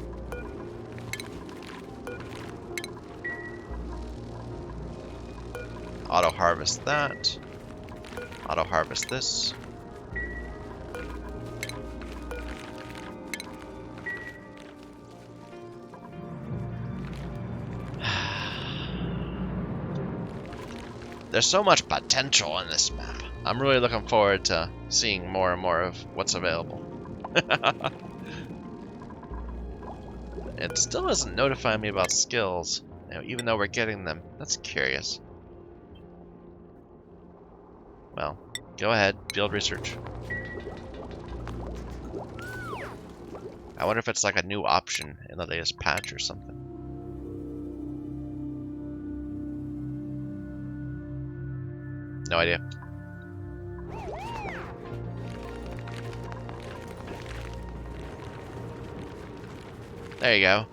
Auto harvest that. Auto harvest this. There's so much potential in this map. I'm really looking forward to seeing more and more of what's available. It still doesn't notify me about skills, you know, even though we're getting them. That's curious. Well, go ahead, field research. I wonder if it's like a new option in the latest patch or something. No idea. There you go.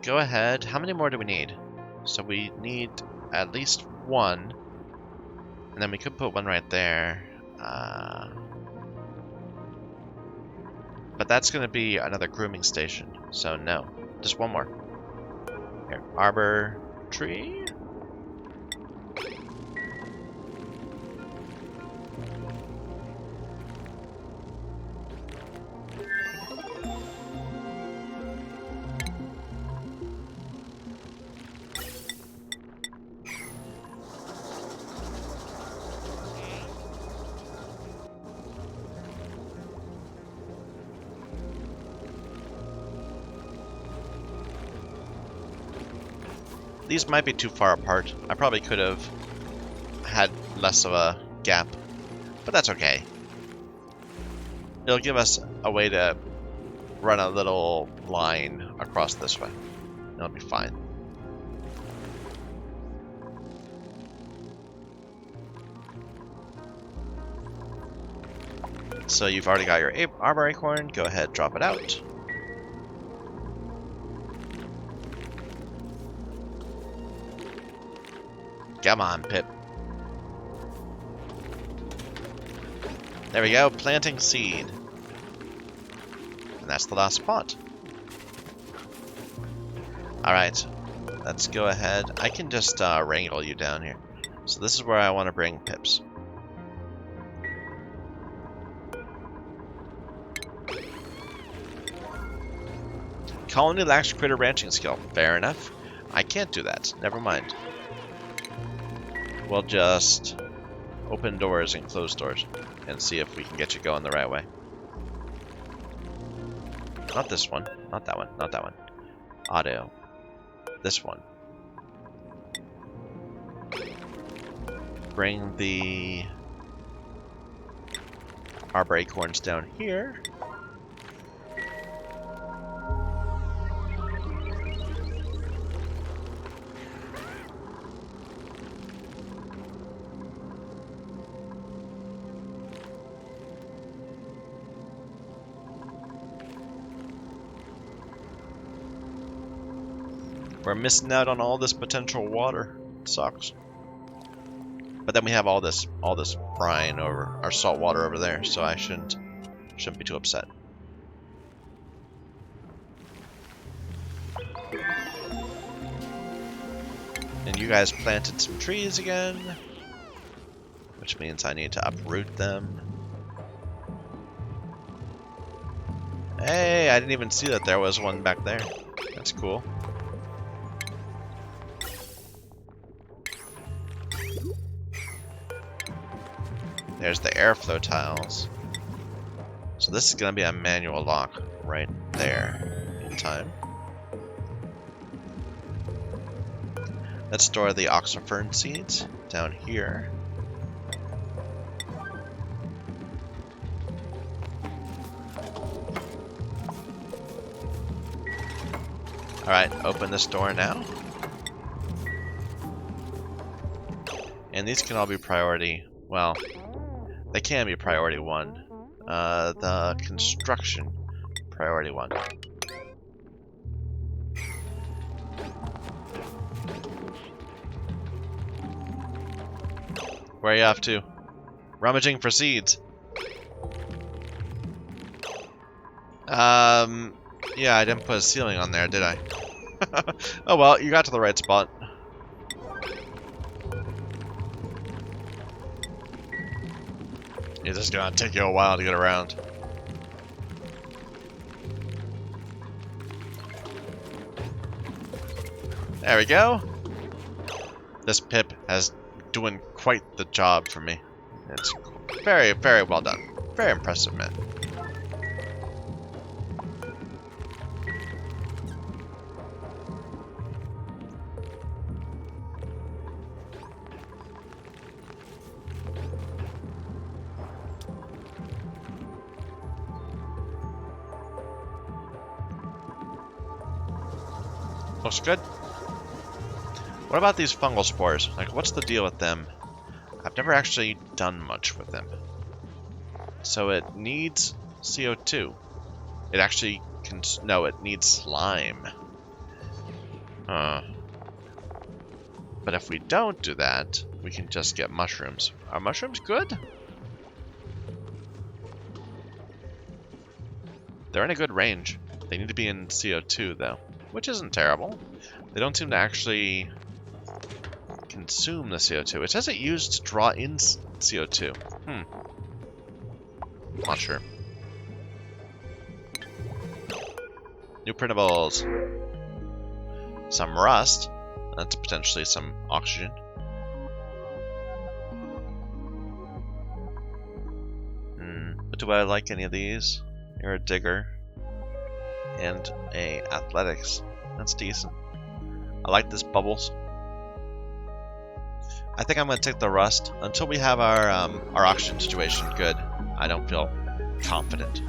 Go ahead. How many more do we need? So we need at least one. And then we could put one right there. But that's going to be another grooming station, so no. Just one more. Here, arbor tree. These might be too far apart. I probably could have had less of a gap, but that's okay. It'll give us a way to run a little line across this way. It'll be fine. So you've already got your arbor acorn. Go ahead, drop it out. Come on, Pip. There we go, planting seed. And that's the last spot. Alright, let's go ahead. I can just wrangle you down here. So this is where I want to bring Pips. Colony lacks critter ranching skill. Fair enough. I can't do that. Never mind. We'll just open doors and close doors and see if we can get you going the right way. Not this one. Not that one. Not that one. Auto. This one. Bring the arbor acorns down here. We're missing out on all this potential water. It sucks. But then we have all this brine over our salt water over there, so I shouldn't be too upset. And you guys planted some trees again, which means I need to uproot them. Hey, I didn't even see that there was one back there. That's cool. There's the airflow tiles. So this is going to be a manual lock right there in time. Let's store the oxyfern seeds down here. Alright, open this door now. And these can all be priority, well, they can be priority 1. The construction, priority 1. Where are you off to? Rummaging for seeds. Yeah, I didn't put a ceiling on there, did I? Oh well, you got to the right spot. It's just gonna take you a while to get around. There we go. This Pip has doing quite the job for me. It's very, very well done. Very impressive, man. Looks good. What about these fungal spores? Like, what's the deal with them? I've never actually done much with them. So it needs CO2. It actually can... No, it needs slime. But if we don't do that, we can just get mushrooms. Are mushrooms good? They're in a good range. They need to be in CO2 though, which isn't terrible. They don't seem to actually consume the CO2. It says it used to draw in CO2. Not sure. New printables. Some rust. That's potentially some oxygen. But do I like any of these? You're a digger. And a athletics. That's decent. I like this bubbles. I think I'm gonna take the rust until we have our oxygen situation good. I don't feel confident.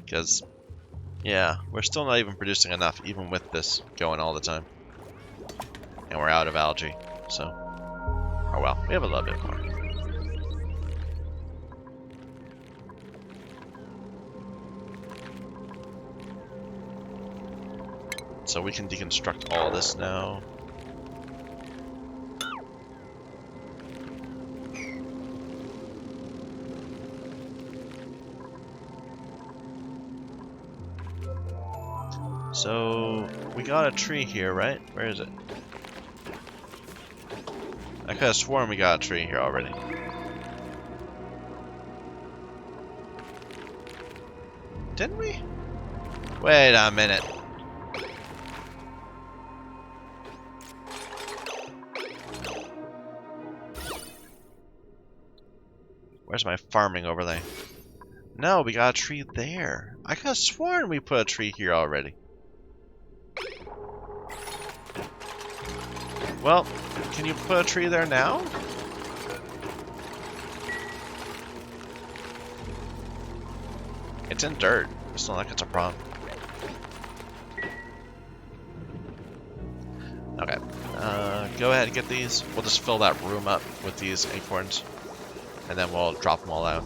Because, yeah, we're still not even producing enough, even with this going all the time. And we're out of algae, so... Oh well, we have a little bit more. So we can deconstruct all this now. So, we got a tree here, right? Where is it? I could have sworn we got a tree here already. Didn't we? Wait a minute. Where's my farming overlay? No, we got a tree there. I could have sworn we put a tree here already. Well, can you put a tree there now? It's in dirt. It's not like it's a problem. Okay. Go ahead and get these. We'll just fill that room up with these acorns. And then we'll drop them all out.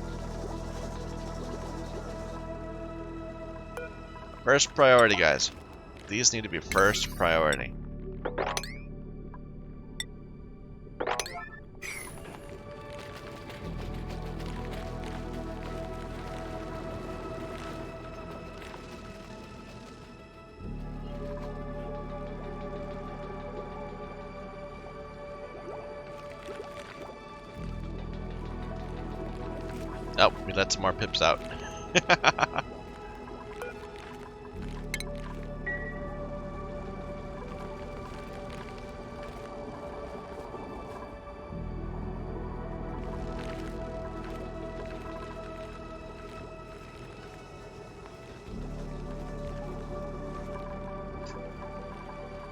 First priority, guys. These need to be first priority. Oh, we let some more pips out.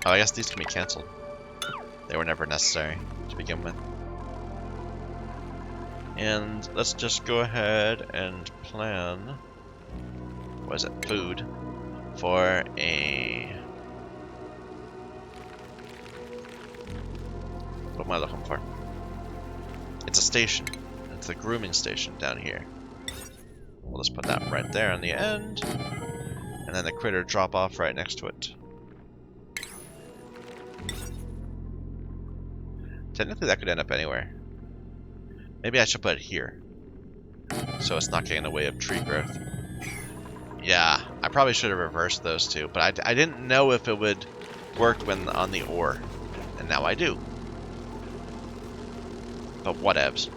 Oh, I guess these can be cancelled. They were never necessary to begin with. And let's just go ahead and plan, what is it, food, for a, what am I looking for? It's a station. It's a grooming station down here. We'll just put that right there on the end, and then the critter drop off right next to it. Technically that could end up anywhere. Maybe I should put it here, so it's not getting in the way of tree growth. Yeah, I probably should have reversed those two, but I didn't know if it would work when on the ore, and now I do. But whatevs.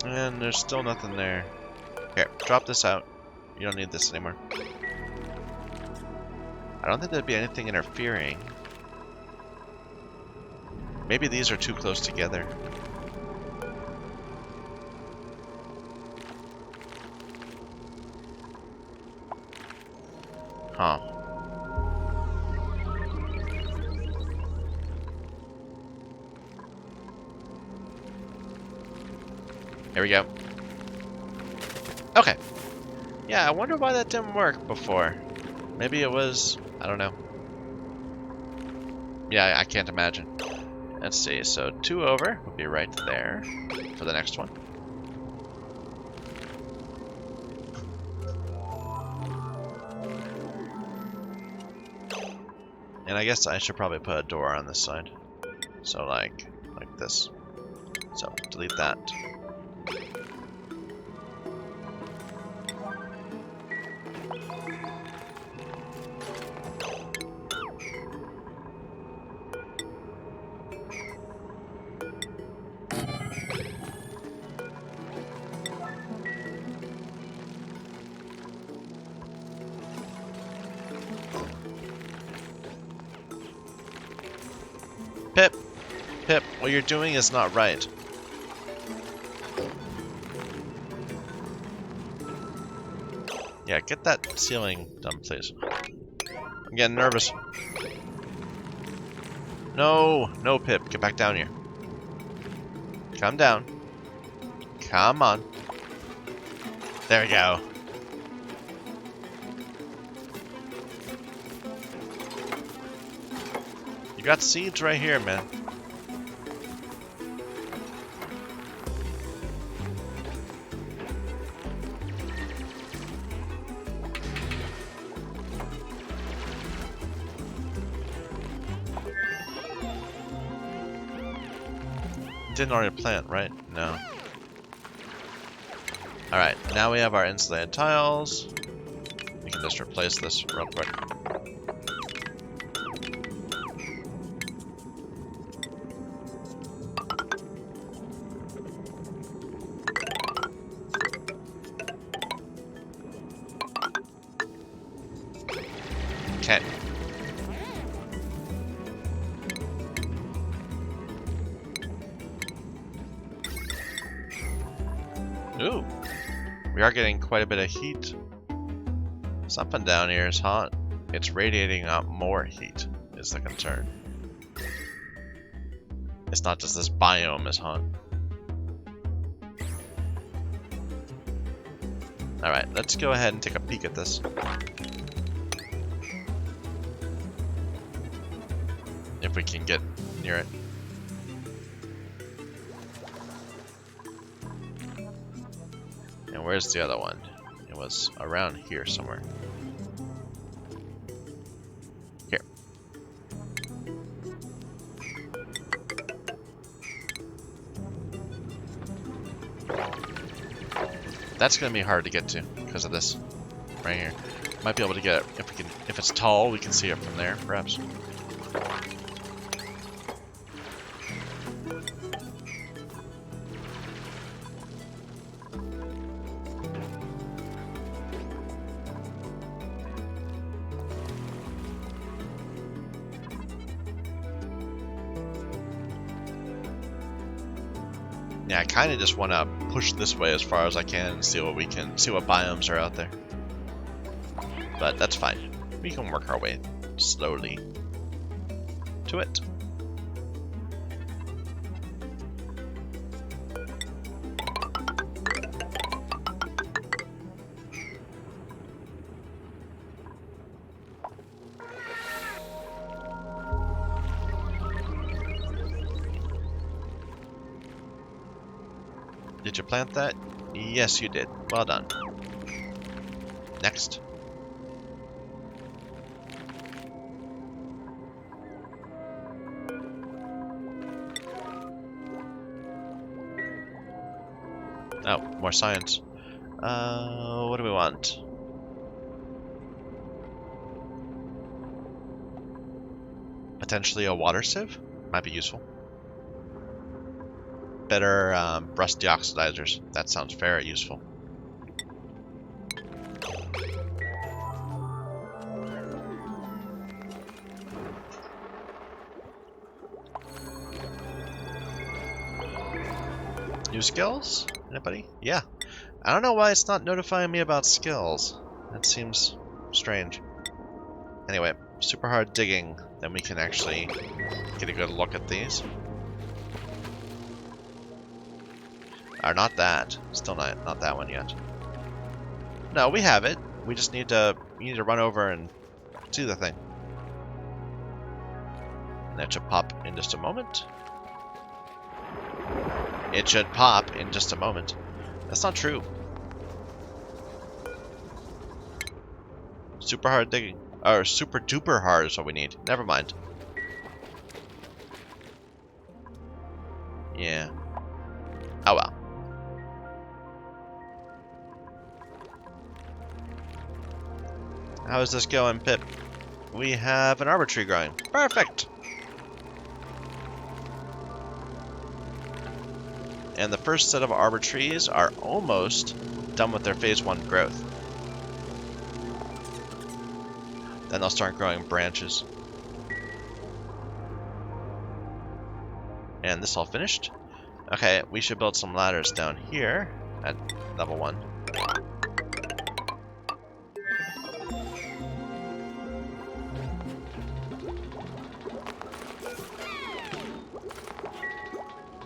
And there's still nothing there. Here, drop this out. You don't need this anymore. I don't think there'd be anything interfering. Maybe these are too close together. Huh. Here we go. Okay. Yeah, I wonder why that didn't work before. Maybe it was... I don't know. Yeah, I can't imagine. Let's see, so 2 over would be right there for the next one. And I guess I should probably put a door on this side. So like this. So delete that. Pip! Pip, what you're doing is not right. Yeah, get that ceiling done, please. I'm getting nervous. No! No, Pip, get back down here. Come down. Come on. There we go. You got seeds right here, man. Didn't already plant, right? No. Alright, now we have our insulated tiles. We can just replace this real quick. Okay. Ooh. We are getting quite a bit of heat. Something down here is hot. It's radiating out more heat, is the concern. It's not just this biome is hot. Alright, let's go ahead and take a peek at this. If we can get near it. And where's the other one? It was around here somewhere. Here. That's gonna be hard to get to because of this right here. Might be able to get it if we can. If it's tall, we can see it from there, perhaps. Yeah, I kind of just want to push this way as far as I can and see what biomes are out there. But that's fine. We can work our way slowly to it. Did you plant that? Yes, you did. Well done. Next. Oh, more science. What do we want? Potentially a water sieve? Might be useful. Better rust deoxidizers. That sounds very useful. New skills? Anybody? Yeah. I don't know why it's not notifying me about skills. That seems strange. Anyway, super hard digging. Then we can actually get a good look at these. Or not that. Still not that one yet. No, we have it. We just need to run over and to the thing. That should pop in just a moment. It should pop in just a moment. That's not true. Super hard digging. Or super duper hard is what we need. Never mind. Yeah. Oh well. How is this going, Pip? We have an arbor tree growing. Perfect! And the first set of arbor trees are almost done with their phase 1 growth. Then they'll start growing branches. And this all finished. Okay, we should build some ladders down here at level 1.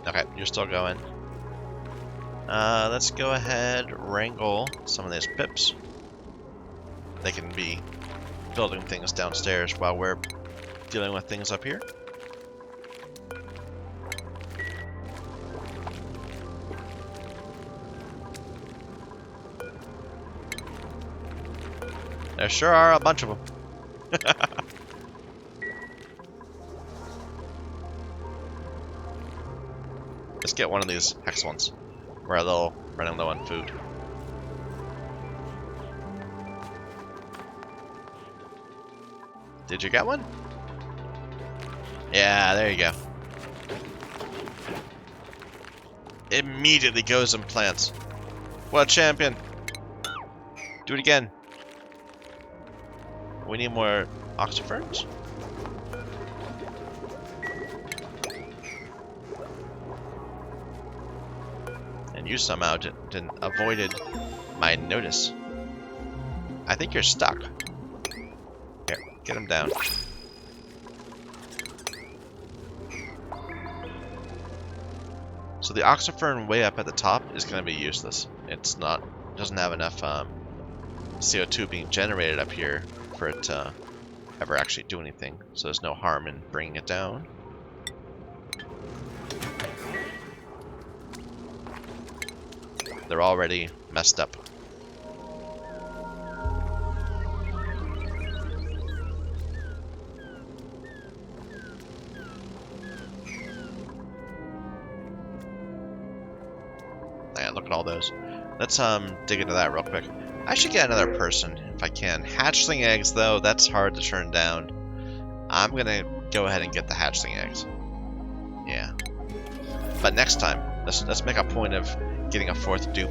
Okay, you're still going. Let's go ahead, wrangle some of these pips. They can be building things downstairs while we're dealing with things up here. There sure are a bunch of them. Let's get one of these hex ones. We're a little running low on food. Did you get one? Yeah, there you go. Immediately goes and plants. What a champion! Do it again. We need more oxyferns. And you somehow didn't avoided my notice. I think you're stuck. Here, get him down. So the oxyfern way up at the top is going to be useless. It's not, doesn't have enough CO2 being generated up here for it to ever actually do anything. So there's no harm in bringing it down. They're already messed up. Yeah, look at all those. Let's dig into that real quick. I should get another person if I can. Hatchling eggs though, that's hard to turn down. I'm gonna go ahead and get the hatchling eggs. Yeah. But next time, let's make a point of getting a 4th dupe.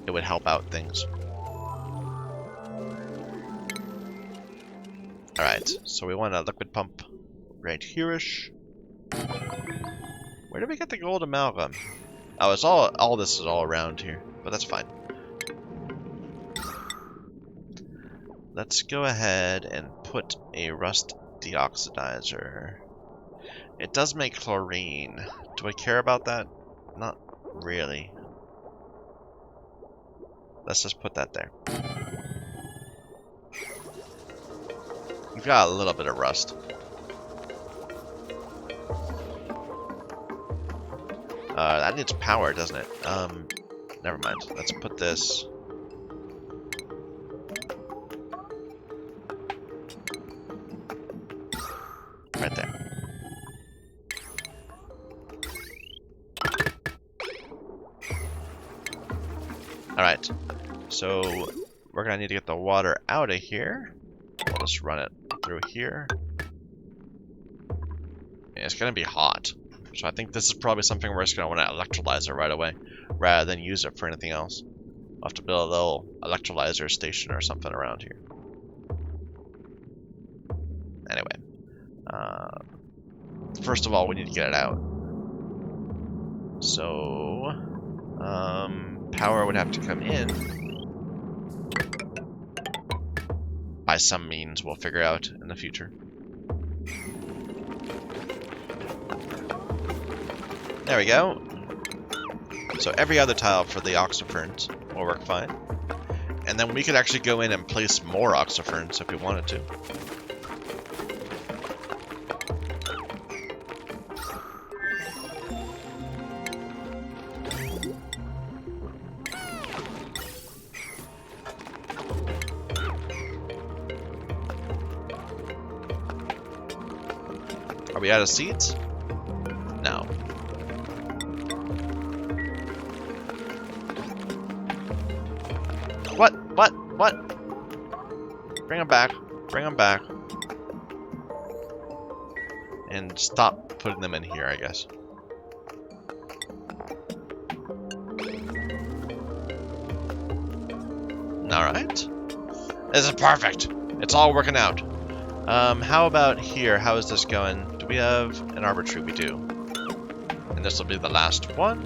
It would help out things. Alright, so we want a liquid pump right here-ish. Where did we get the gold amalgam? Oh, it's all this is all around here, but that's fine. Let's go ahead and put a rust deoxidizer. It does make chlorine. Do I care about that? Not really. Let's just put that there. We've got a little bit of rust. That needs power, doesn't it? Never mind. Let's put this... right there. Alright, so we're gonna need to get the water out of here. We'll just run it through here. And it's gonna be hot. So I think this is probably something we're just gonna want to electrolyze it right away, rather than use it for anything else. We'll have to build a little electrolyzer station or something around here. Anyway, first of all, we need to get it out. So, power would have to come in by some means. We'll figure out in the future. There we go. So every other tile for the oxyferns will work fine. And then we could actually go in and place more oxyferns if we wanted to. Are we out of seeds? No. What? Bring them back. Bring them back. And stop putting them in here, I guess. Alright. This is perfect. It's all working out. How about here? How is this going? Do we have an arbor tree? We do. And this will be the last one.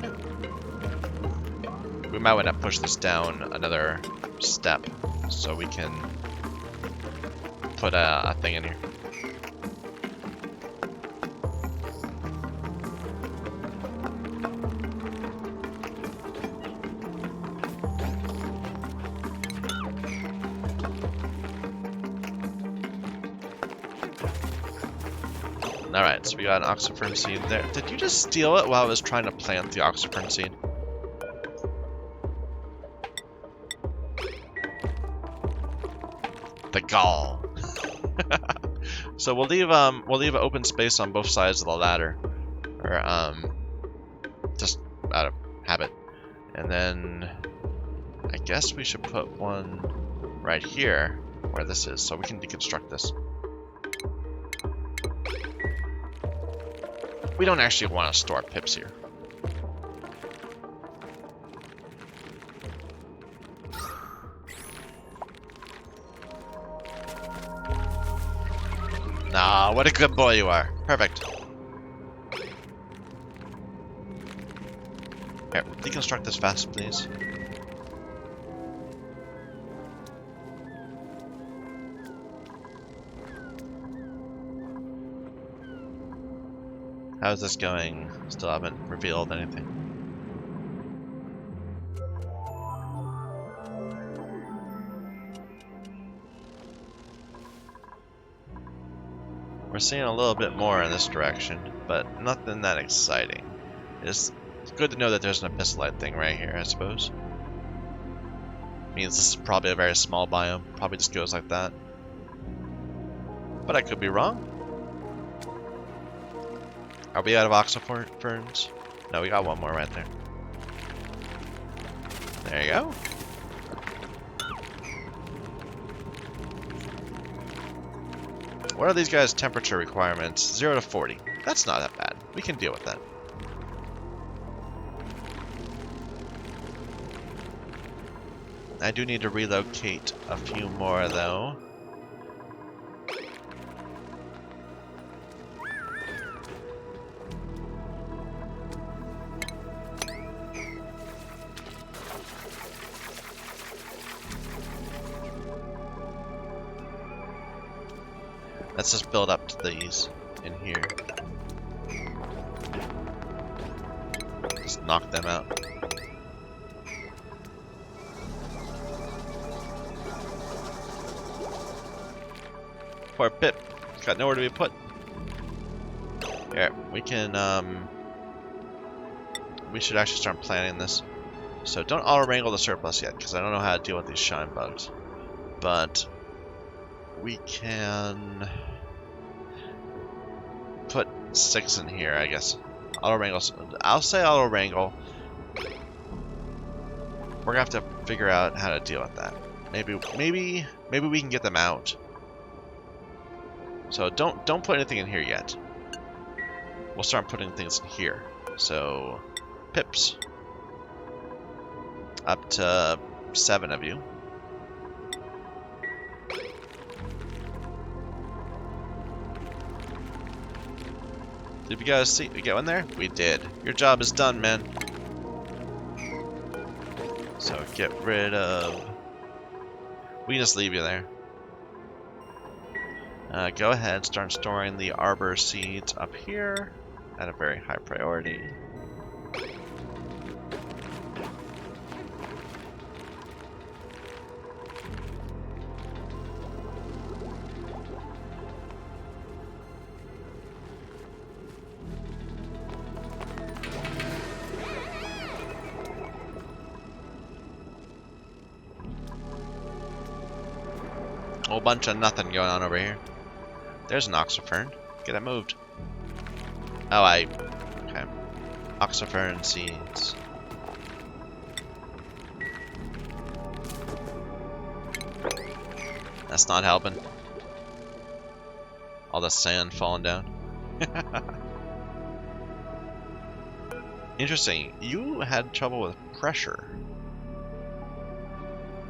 We might want to push this down another step so we can put a thing in here. Alright, so we got an oxyfern seed there. Did you just steal it while I was trying to plant the oxyfern seed? The gall. So we'll leave an open space on both sides of the ladder, or just out of habit. And then I guess we should put one right here where this is, so we can deconstruct this. We don't actually want to store pips here. Ah, what a good boy you are. Perfect. Okay, deconstruct this fast, please. How's this going? Still haven't revealed anything. We're seeing a little bit more in this direction, but nothing that exciting. It's good to know that there's an abyssalite thing right here, I suppose. Means this is probably a very small biome. Probably just goes like that. But I could be wrong. Are we out of oxyferns? No, we got one more right there. There you go. What are these guys' temperature requirements? 0 to 40. That's not that bad. We can deal with that. I do need to relocate a few more, though. Let's just build up to these in here. Just knock them out. Poor Pip. He's got nowhere to be put. Here, we can, we should actually start planning this. So don't auto-wrangle the surplus yet, because I don't know how to deal with these shine bugs. But we can put 6 in here, I guess. Auto-wrangle. I'll say auto-wrangle. We're gonna have to figure out how to deal with that. Maybe we can get them out. So don't put anything in here yet. We'll start putting things in here. So pips. Up to 7 of you. Did you guys see? We get one there? We did. Your job is done, man. So get rid of... We can just leave you there. Go ahead, start storing the arbor seeds up here at a very high priority. Whole bunch of nothing going on over here. There's an oxyfern. Get it moved. Oh, okay. Oxyfern seeds. That's not helping. All the sand falling down. Interesting. You had trouble with pressure.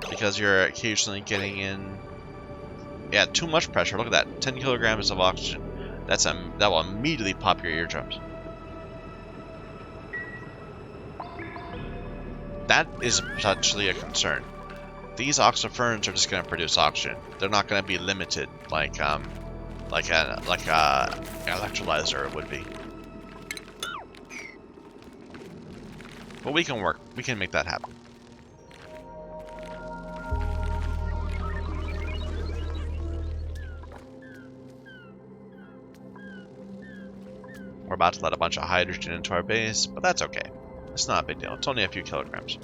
Because you're occasionally getting in... Yeah, too much pressure. Look at that. 10 kilograms of oxygen. That will immediately pop your eardrums. That is potentially a concern. These oxyferns are just going to produce oxygen. They're not going to be limited like a electrolyzer would be. But we can work. We can make that happen. We're about to let a bunch of hydrogen into our base, but that's okay. It's not a big deal. It's only a few kilograms.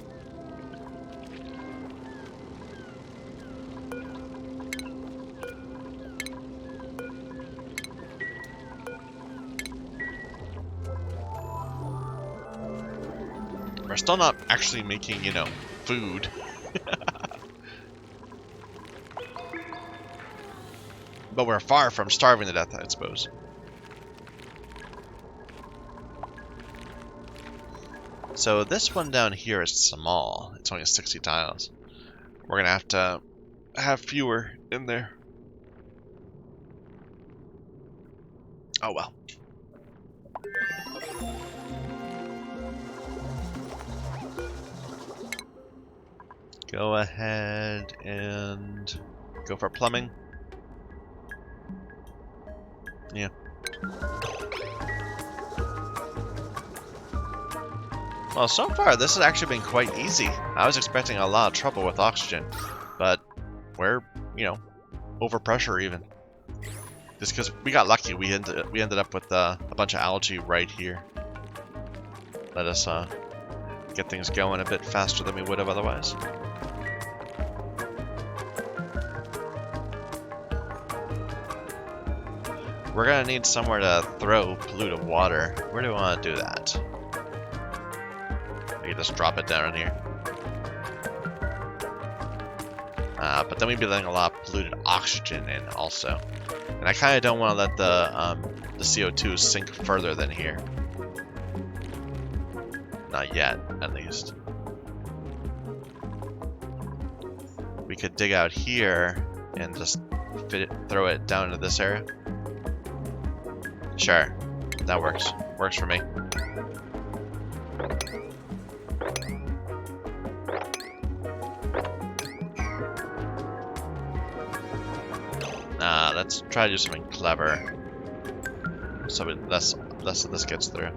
We're still not actually making, you know, food. But we're far from starving to death, I suppose. So this one down here is small. It's only 60 tiles. We're gonna have to have fewer in there. Oh well. Go ahead and go for plumbing. Yeah. Well, so far this has actually been quite easy. I was expecting a lot of trouble with oxygen, but we're, you know, over pressure even. Just because we got lucky, we ended up with a bunch of algae right here. Let us get things going a bit faster than we would have otherwise. We're gonna need somewhere to throw polluted water. Where do we want to do that? Maybe just drop it down here. But then we'd be letting a lot of polluted oxygen in also. And I kind of don't want to let the CO2 sink further than here. Not yet, at least. We could dig out here and just throw it down into this area. Sure, that works. Works for me. Let's try to do something clever, so less of this gets through.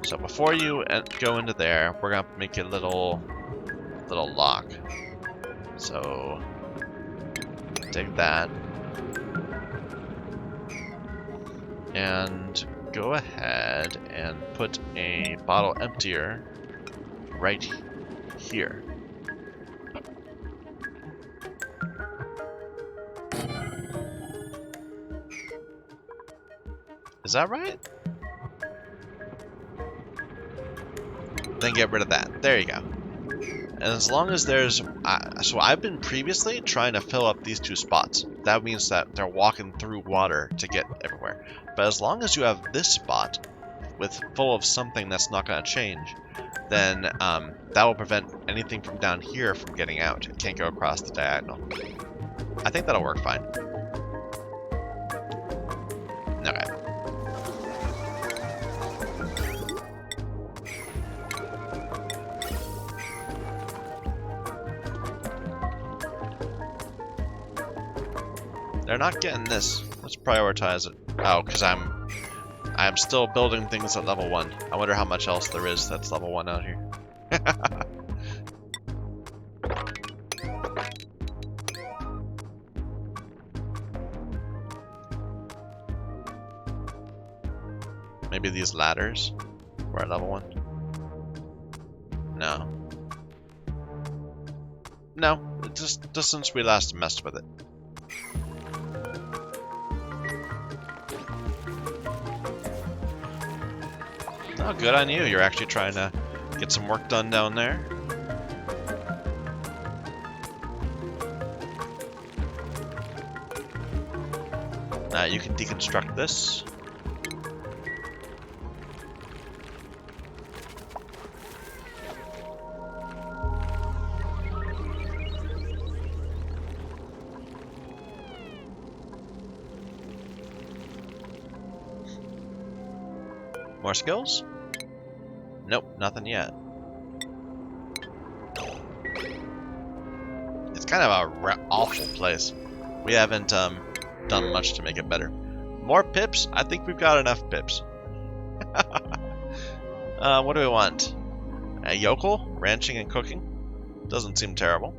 So before you go into there, we're gonna make a little lock. So dig that. And go ahead and put a bottle emptier right here. Is that right? Then get rid of that. There you go. And as long as there's... so I've been previously trying to fill up these two spots. That means that they're walking through water to get everywhere. But as long as you have this spot full of something that's not going to change, then that will prevent anything from down here from getting out. It can't go across the diagonal. I think that'll work fine. Okay. They're not getting this. Let's prioritize it. Oh, because I'm still building things at level 1. I wonder how much else there is that's level 1 out here. Maybe these ladders were at level 1? No. No, just since we last messed with it. Oh, good on you. You're actually trying to get some work done down there. You can deconstruct this. More skills? Nope, nothing yet. It's kind of a awful place. We haven't done much to make it better. More pips? I think we've got enough pips. What do we want? A yokel? Ranching and cooking? Doesn't seem terrible.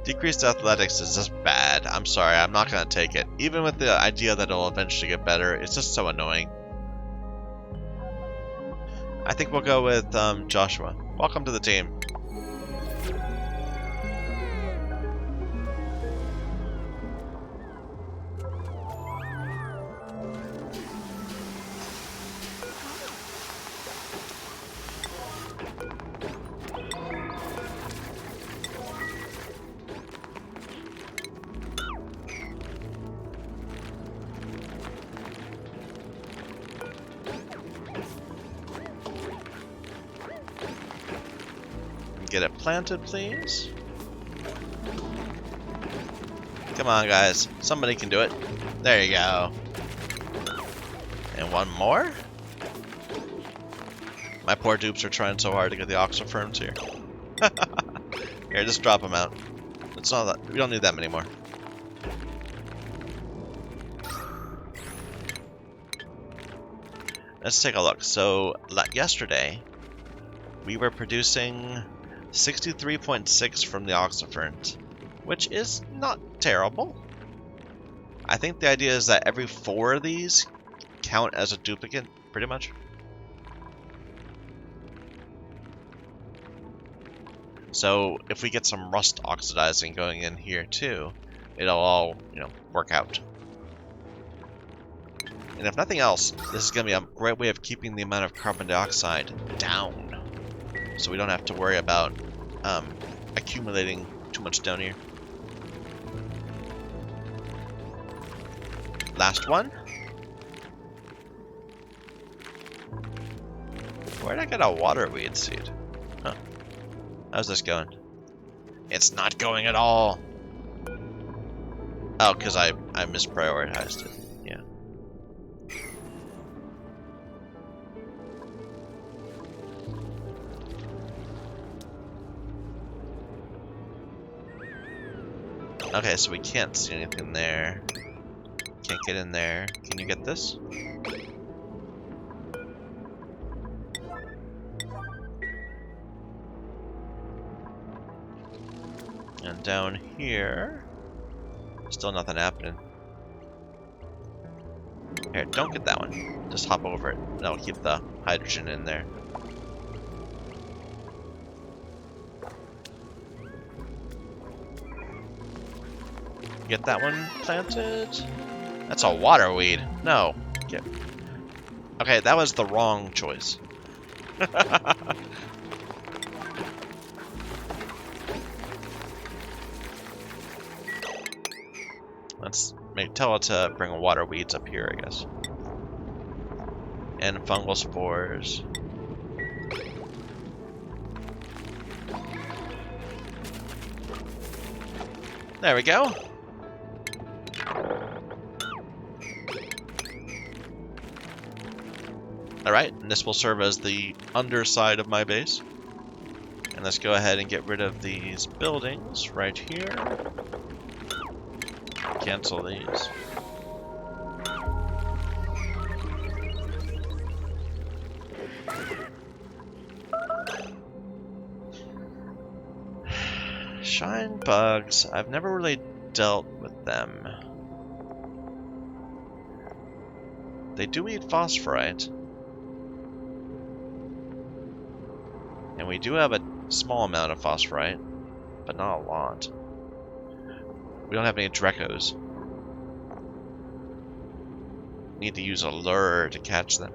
Decreased athletics is just bad. I'm sorry, I'm not going to take it. Even with the idea that it'll eventually get better, it's just so annoying. I think we'll go with Joshua. Welcome to the team. Get it planted, please. Come on, guys. Somebody can do it. There you go. And one more? My poor dupes are trying so hard to get the oxoferns here. Here, just drop them out. It's not that we don't need that many more. Let's take a look. So yesterday we were producing 63.6 from the oxoferns, which is not terrible. I think the idea is that every 4 of these count as a duplicate, pretty much. So if we get some rust oxidizing going in here too, it'll all, work out. And if nothing else, this is going to be a great way of keeping the amount of carbon dioxide down. So we don't have to worry about accumulating too much down here. Last one. Where'd I get a waterweed seed? Huh. How's this going? It's not going at all. Oh, because I misprioritized it. Yeah. Okay, so we can't see anything there. Can't get in there. Can you get this? And down here, still nothing happening. Here, don't get that one. Just hop over it. No, keep the hydrogen in there. Get that one planted. That's a waterweed. No. Get. Okay, that was the wrong choice. Let's tell it to bring water weeds up here, I guess. And fungal spores. There we go. Alright, and this will serve as the underside of my base. And let's go ahead and get rid of these buildings right here. Cancel these. Shine bugs. I've never really dealt with them. They do eat phosphorite. And we do have a small amount of phosphorite, but not a lot. We don't have any Drekos. Need to use a lure to catch them.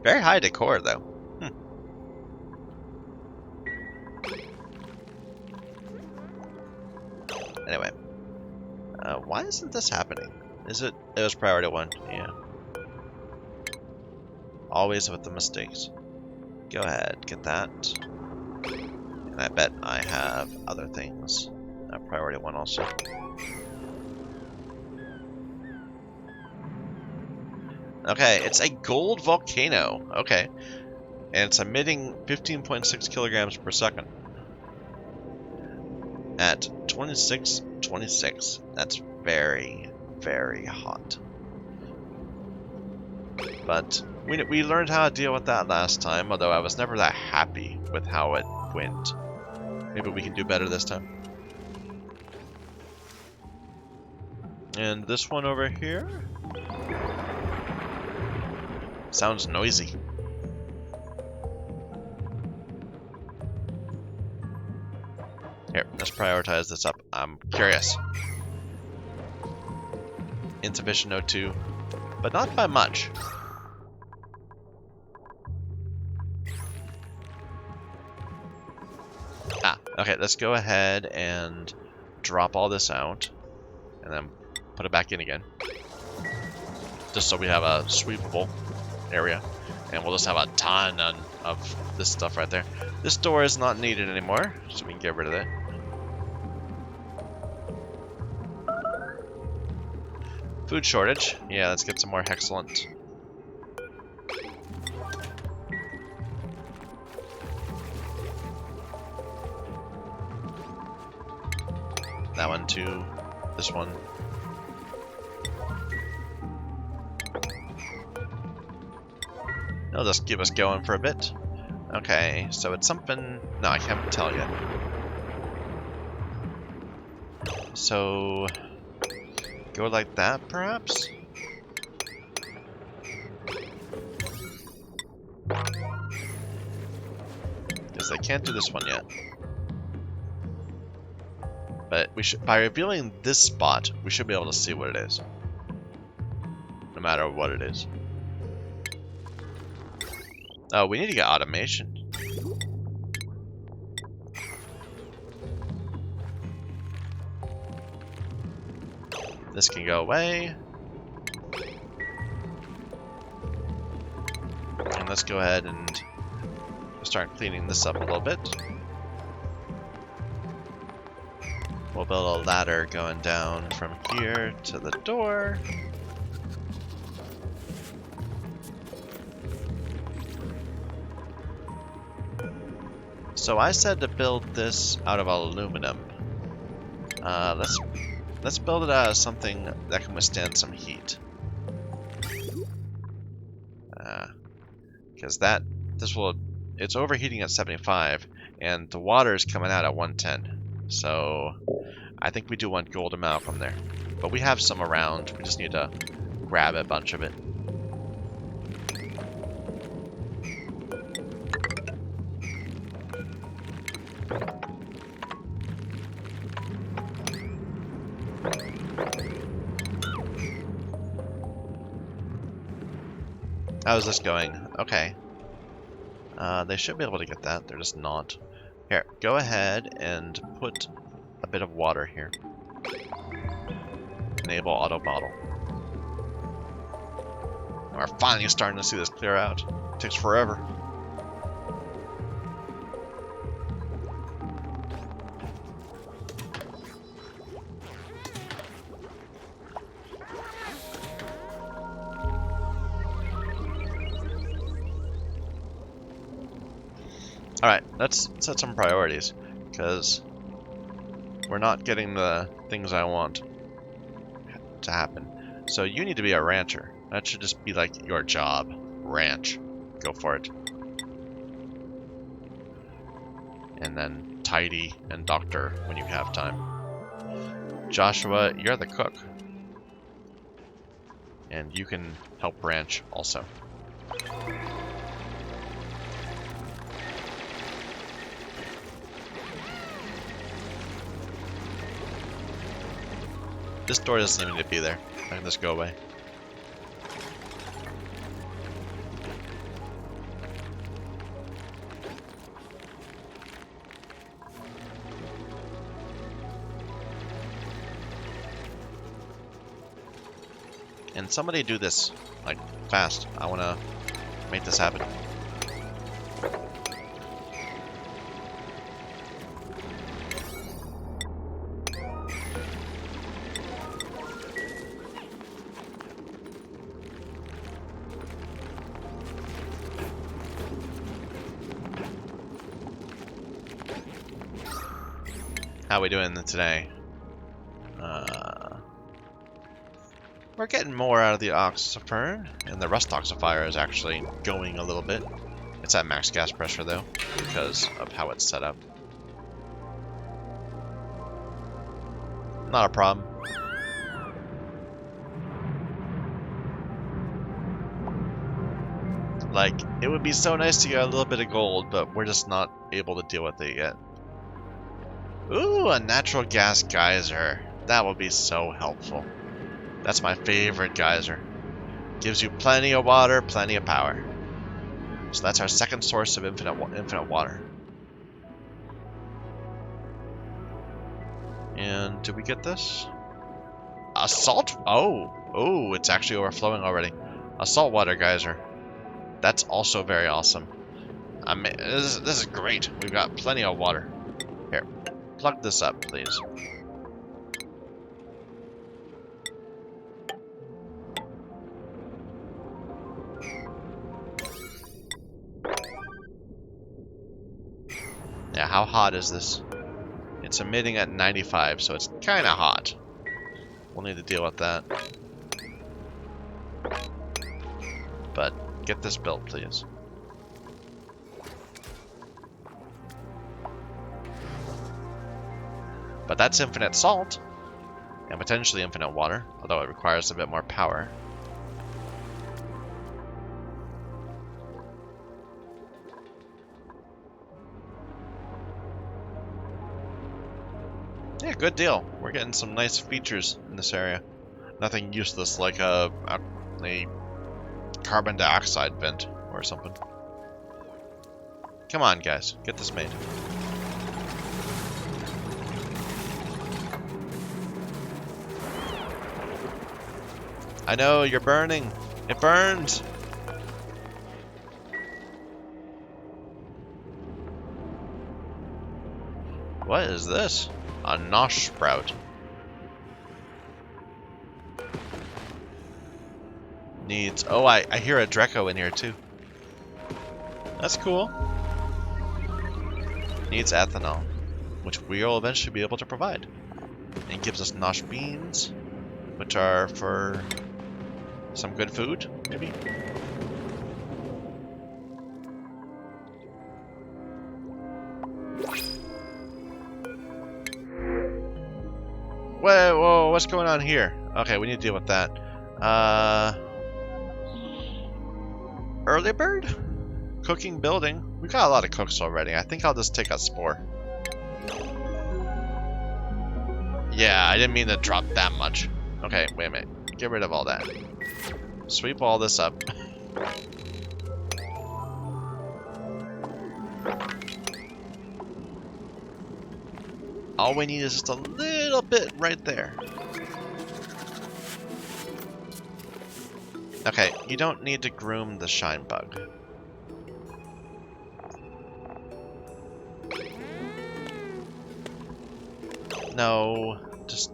Very high decor, though. Anyway. Why isn't this happening? Is it? It was priority 1. Yeah. Always with the mistakes. Go ahead, get that. And I bet I have other things. Priority 1 also. Okay, it's a gold volcano. Okay. And it's emitting 15.6 kilograms per second. At 2626. That's very, very hot. But we learned how to deal with that last time, although I was never that happy with how it went. Maybe we can do better this time. And this one over here sounds noisy. Here, let's prioritize this up. I'm curious. Insufficient O2, but not by much. Okay, let's go ahead and drop all this out, and then put it back in again. Just so we have a sweepable area, and we'll just have a ton of this stuff right there. This door is not needed anymore, so we can get rid of it. Food shortage. Yeah, let's get some more Hexcellent. That one too. This one. It'll just keep us going for a bit. Okay, so it's something... No, I can't tell yet. So... Go like that, perhaps? Because I can't do this one yet. But we should, by revealing this spot, we should be able to see what it is. No matter what it is. Oh, we need to get automation. This can go away. And let's go ahead and start cleaning this up a little bit. We'll build a ladder going down from here to the door. So I said to build this out of aluminum. Let's build it out of something that can withstand some heat. Because it's overheating at 75, and the water is coming out at 110. So I think we do want gold amalgam there. But we have some around. We just need to grab a bunch of it. How's this going? Okay. They should be able to get that. They're just not. Here, go ahead and put a bit of water here. Enable auto bottle. We're finally starting to see this clear out. It takes forever. Alright, let's set some priorities, because we're not getting the things I want to happen. So you need to be a rancher. That should just be like your job. Ranch. Go for it. And then tidy and doctor when you have time. Joshua, you're the cook. And you can help ranch also. This door doesn't even need to be there. I can just go away. And somebody do this, like, fast. I want to make this happen. How are we doing today? We're getting more out of the oxyfern, and the rust oxifier is actually going a little bit. It's at max gas pressure though, because of how it's set up. Not a problem. Like, it would be so nice to get a little bit of gold, but we're just not able to deal with it yet. Ooh, a natural gas geyser. That would be so helpful. That's my favorite geyser. Gives you plenty of water, plenty of power. So that's our second source of infinite water. And did we get this? A salt? Oh, it's actually overflowing already. A saltwater geyser. That's also very awesome. I mean, this is great. We've got plenty of water. Here, plug this up, please. Yeah, how hot is this? It's emitting at 95, so it's kind of hot. We'll need to deal with that. But get this built, please. But that's infinite salt, and potentially infinite water, although it requires a bit more power. Yeah, good deal. We're getting some nice features in this area. Nothing useless like a carbon dioxide vent or something. Come on, guys. Get this made. I know, you're burning. It burns. What is this? A nosh sprout. Needs... Oh, I hear a Dreco in here, too. That's cool. Needs ethanol, which we'll eventually be able to provide. And gives us nosh beans, which are for some good food, maybe? Whoa, what's going on here? Okay, we need to deal with that. Early bird? Cooking building? We got a lot of cooks already. I think I'll just take a spore. Yeah, I didn't mean to drop that much. Okay, wait a minute. Get rid of all that. Sweep all this up. All we need is just a little bit right there. Okay, you don't need to groom the shine bug. No, just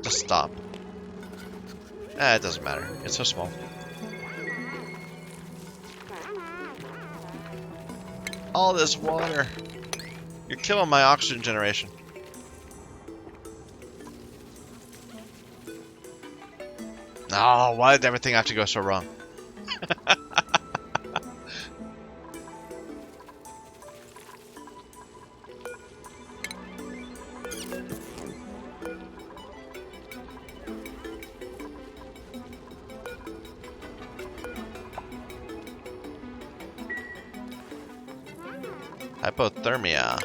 stop. It doesn't matter. It's so small. All this water. You're killing my oxygen generation. Oh, why did everything have to go so wrong? Hypothermia.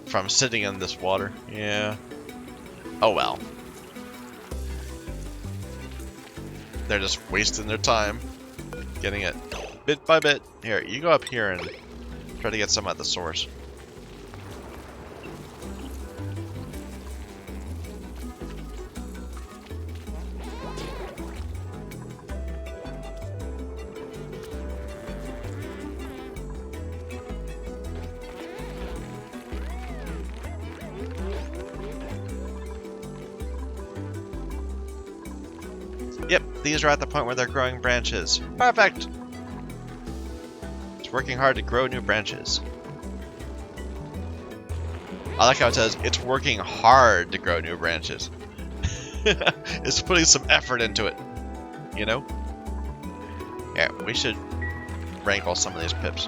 From sitting in this water. Yeah. Oh well. They're just wasting their time getting it bit by bit. Here, you go up here and try to get some at the source. Yep, these are at the point where they're growing branches. Perfect! It's working hard to grow new branches. I like how it says, it's working hard to grow new branches. It's putting some effort into it, you know? Yeah, we should wrangle some of these pips.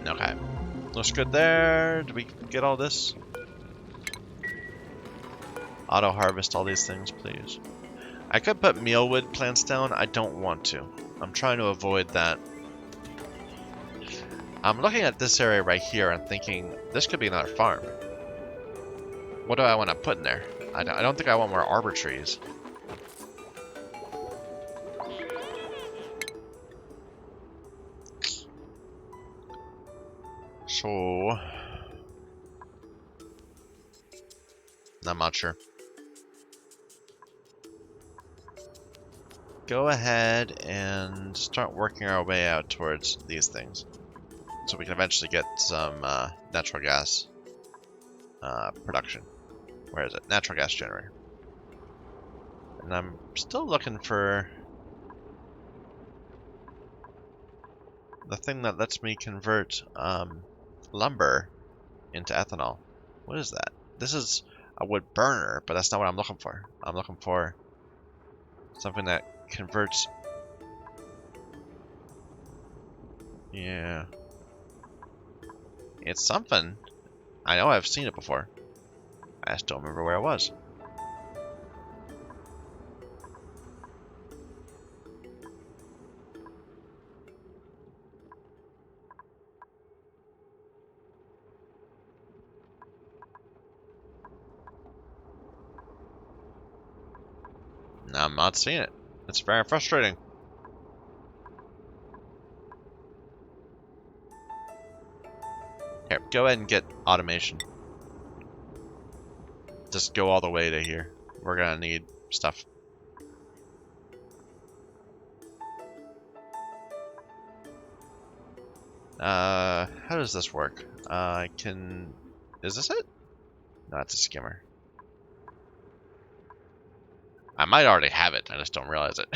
Okay. Looks good there. Did we get all this? Auto harvest all these things, please. I could put mealwood plants down. I don't want to. I'm trying to avoid that. I'm looking at this area right here and thinking, this could be another farm. What do I want to put in there? I don't think I want more arbor trees. So... I'm not sure. Go ahead and start working our way out towards these things. So we can eventually get some natural gas production. Where is it? Natural gas generator. And I'm still looking for the thing that lets me convert lumber into ethanol. What is that? This is a wood burner, but that's not what I'm looking for. I'm looking for something that converts... Yeah. It's something. I know I've seen it before. I just don't remember where it was. No, I'm not seeing it. It's very frustrating. Here, go ahead and get automation. Just go all the way to here. We're gonna need stuff. How does this work? I can... Is this it? No, it's a skimmer. I might already have it, I just don't realize it.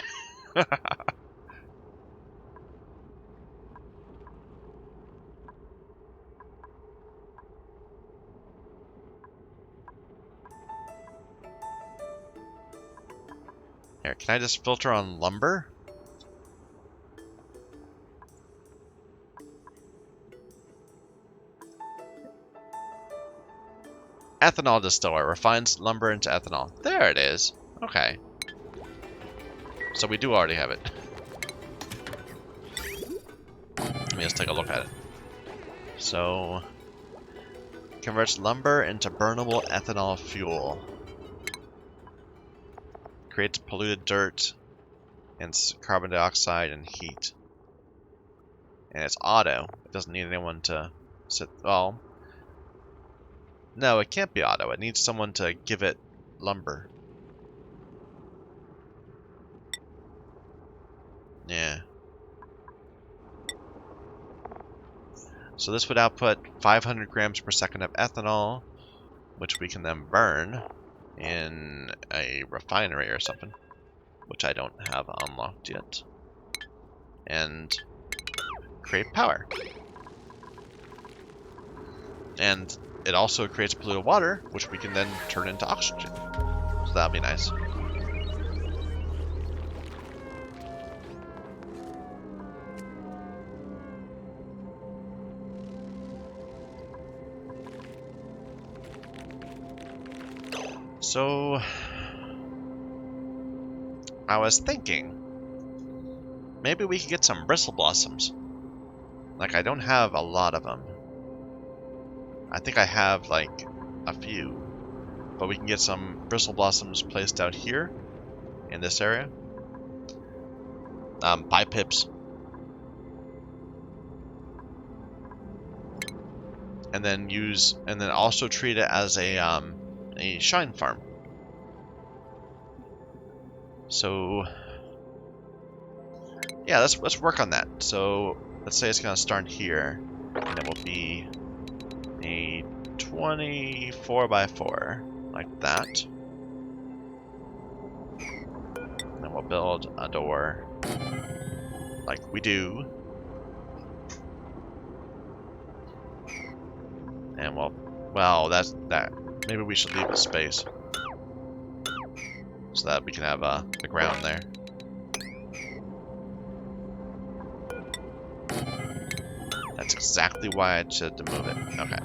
Here, can I just filter on lumber? Ethanol distiller refines lumber into ethanol. There it is. Okay. So we do already have it. Let me just take a look at it. So, converts lumber into burnable ethanol fuel. Creates polluted dirt and carbon dioxide and heat. And it's auto. It doesn't need anyone to sit... Well, no, it can't be auto. It needs someone to give it lumber. Yeah. So this would output 500 grams per second of ethanol, which we can then burn in a refinery or something, which I don't have unlocked yet, and create power. And it also creates polluted water, which we can then turn into oxygen. So that'll be nice. So, I was thinking, maybe we could get some bristle blossoms. Like, I don't have a lot of them. I think I have, like, a few. But we can get some bristle blossoms placed out here, in this area. Buy pips. And then also treat it as a shine farm. So, yeah, let's work on that. So, let's say it's gonna start here, and it will be a 24 by 4, like that. And then we'll build a door, like we do. And well, that's that. Maybe we should leave a space so that we can have the ground there. That's exactly why I said to move it. Okay.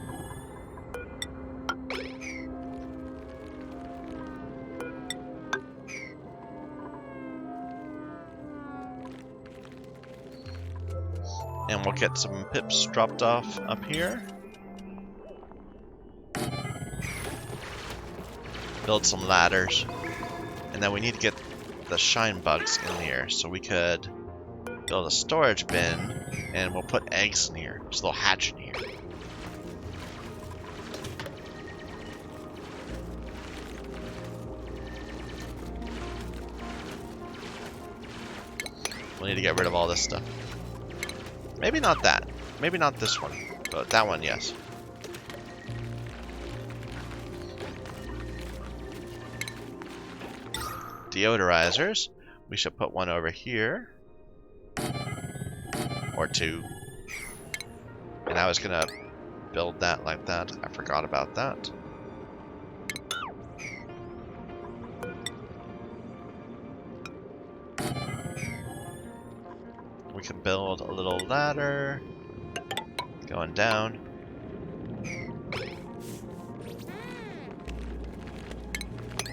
And we'll get some pips dropped off up here. Build some ladders. And then we need to get the shine bugs in here. So we could build a storage bin, and we'll put eggs in here. So they'll hatch in here. We'll need to get rid of all this stuff. Maybe not that. Maybe not this one. But that one, yes. Deodorizers. We should put one over here. Or two. And I was gonna build that like that. I forgot about that. We can build a little ladder going down.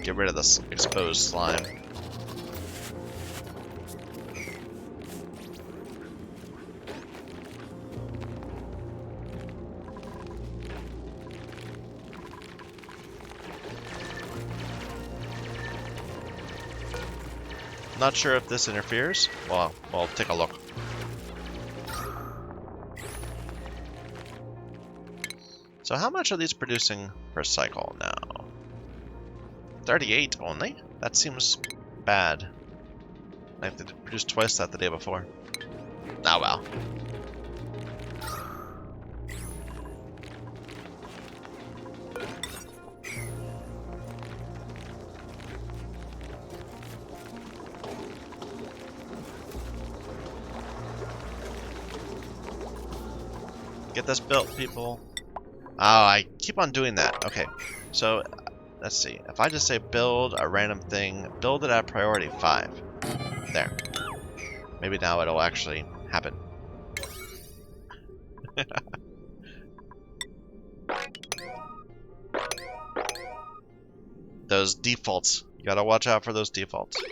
Get rid of this exposed slime. Not sure if this interferes. Well, we'll take a look. So how much are these producing per cycle now? 38 only? That seems bad. Like they produced twice that the day before. Oh well. Get this built, people. Oh, I keep on doing that. Okay, so let's see. If I just say build a random thing, build it at priority 5. There. Maybe now it'll actually happen. Those defaults. You gotta watch out for those defaults.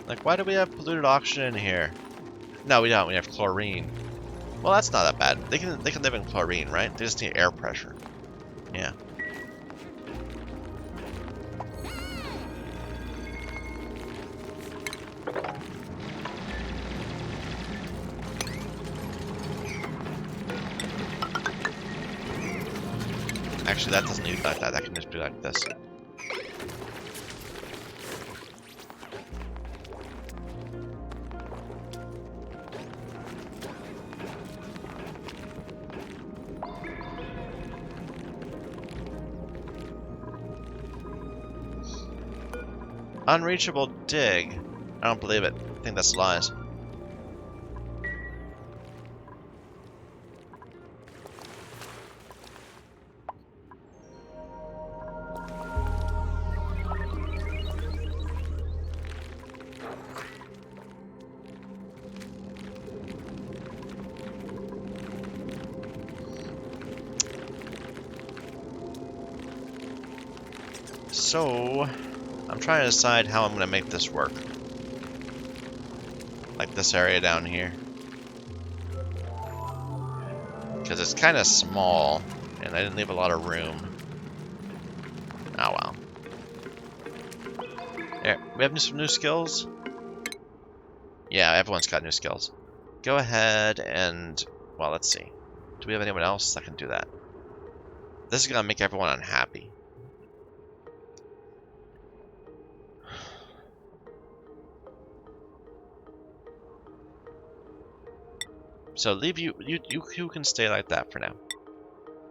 Like, why do we have polluted oxygen in here? No, we don't. We have chlorine. Well, that's not that bad. They can live in chlorine, right? They just need air pressure. Yeah. Actually, that doesn't need like that. That can just be like this. Unreachable dig. I don't believe it. I think that's lies. So, I'm trying to decide how I'm going to make this work. Like this area down here. Because it's kind of small, and I didn't leave a lot of room. Oh well. There, we have some new skills? Yeah, everyone's got new skills. Go ahead and, well, let's see. Do we have anyone else that can do that? This is going to make everyone unhappy. So leave you can stay like that for now.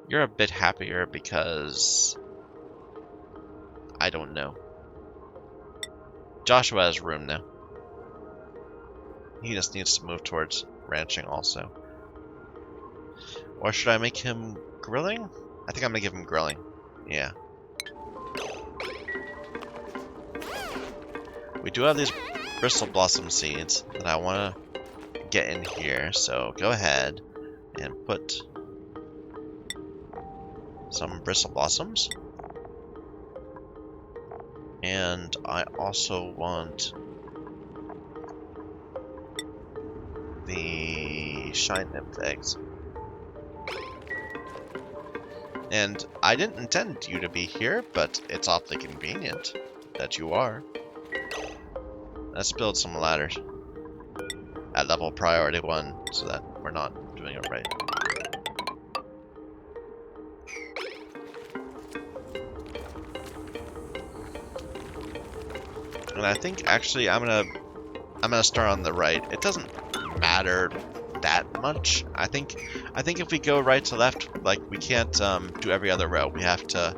You're a bit happier because I don't know. Joshua has room now. He just needs to move towards ranching also. Or should I make him grilling? I think I'm gonna give him grilling. Yeah. We do have these bristle blossom seeds that I want to get in here, so go ahead and put some bristle blossoms. And I also want the shine nymph eggs. And I didn't intend you to be here, but it's awfully convenient that you are. Let's build some ladders at level priority 1 so that we're not doing it right. And I think actually I'm gonna start on the right. It doesn't matter that much. I think if we go right to left, like we can't do every other row. We have to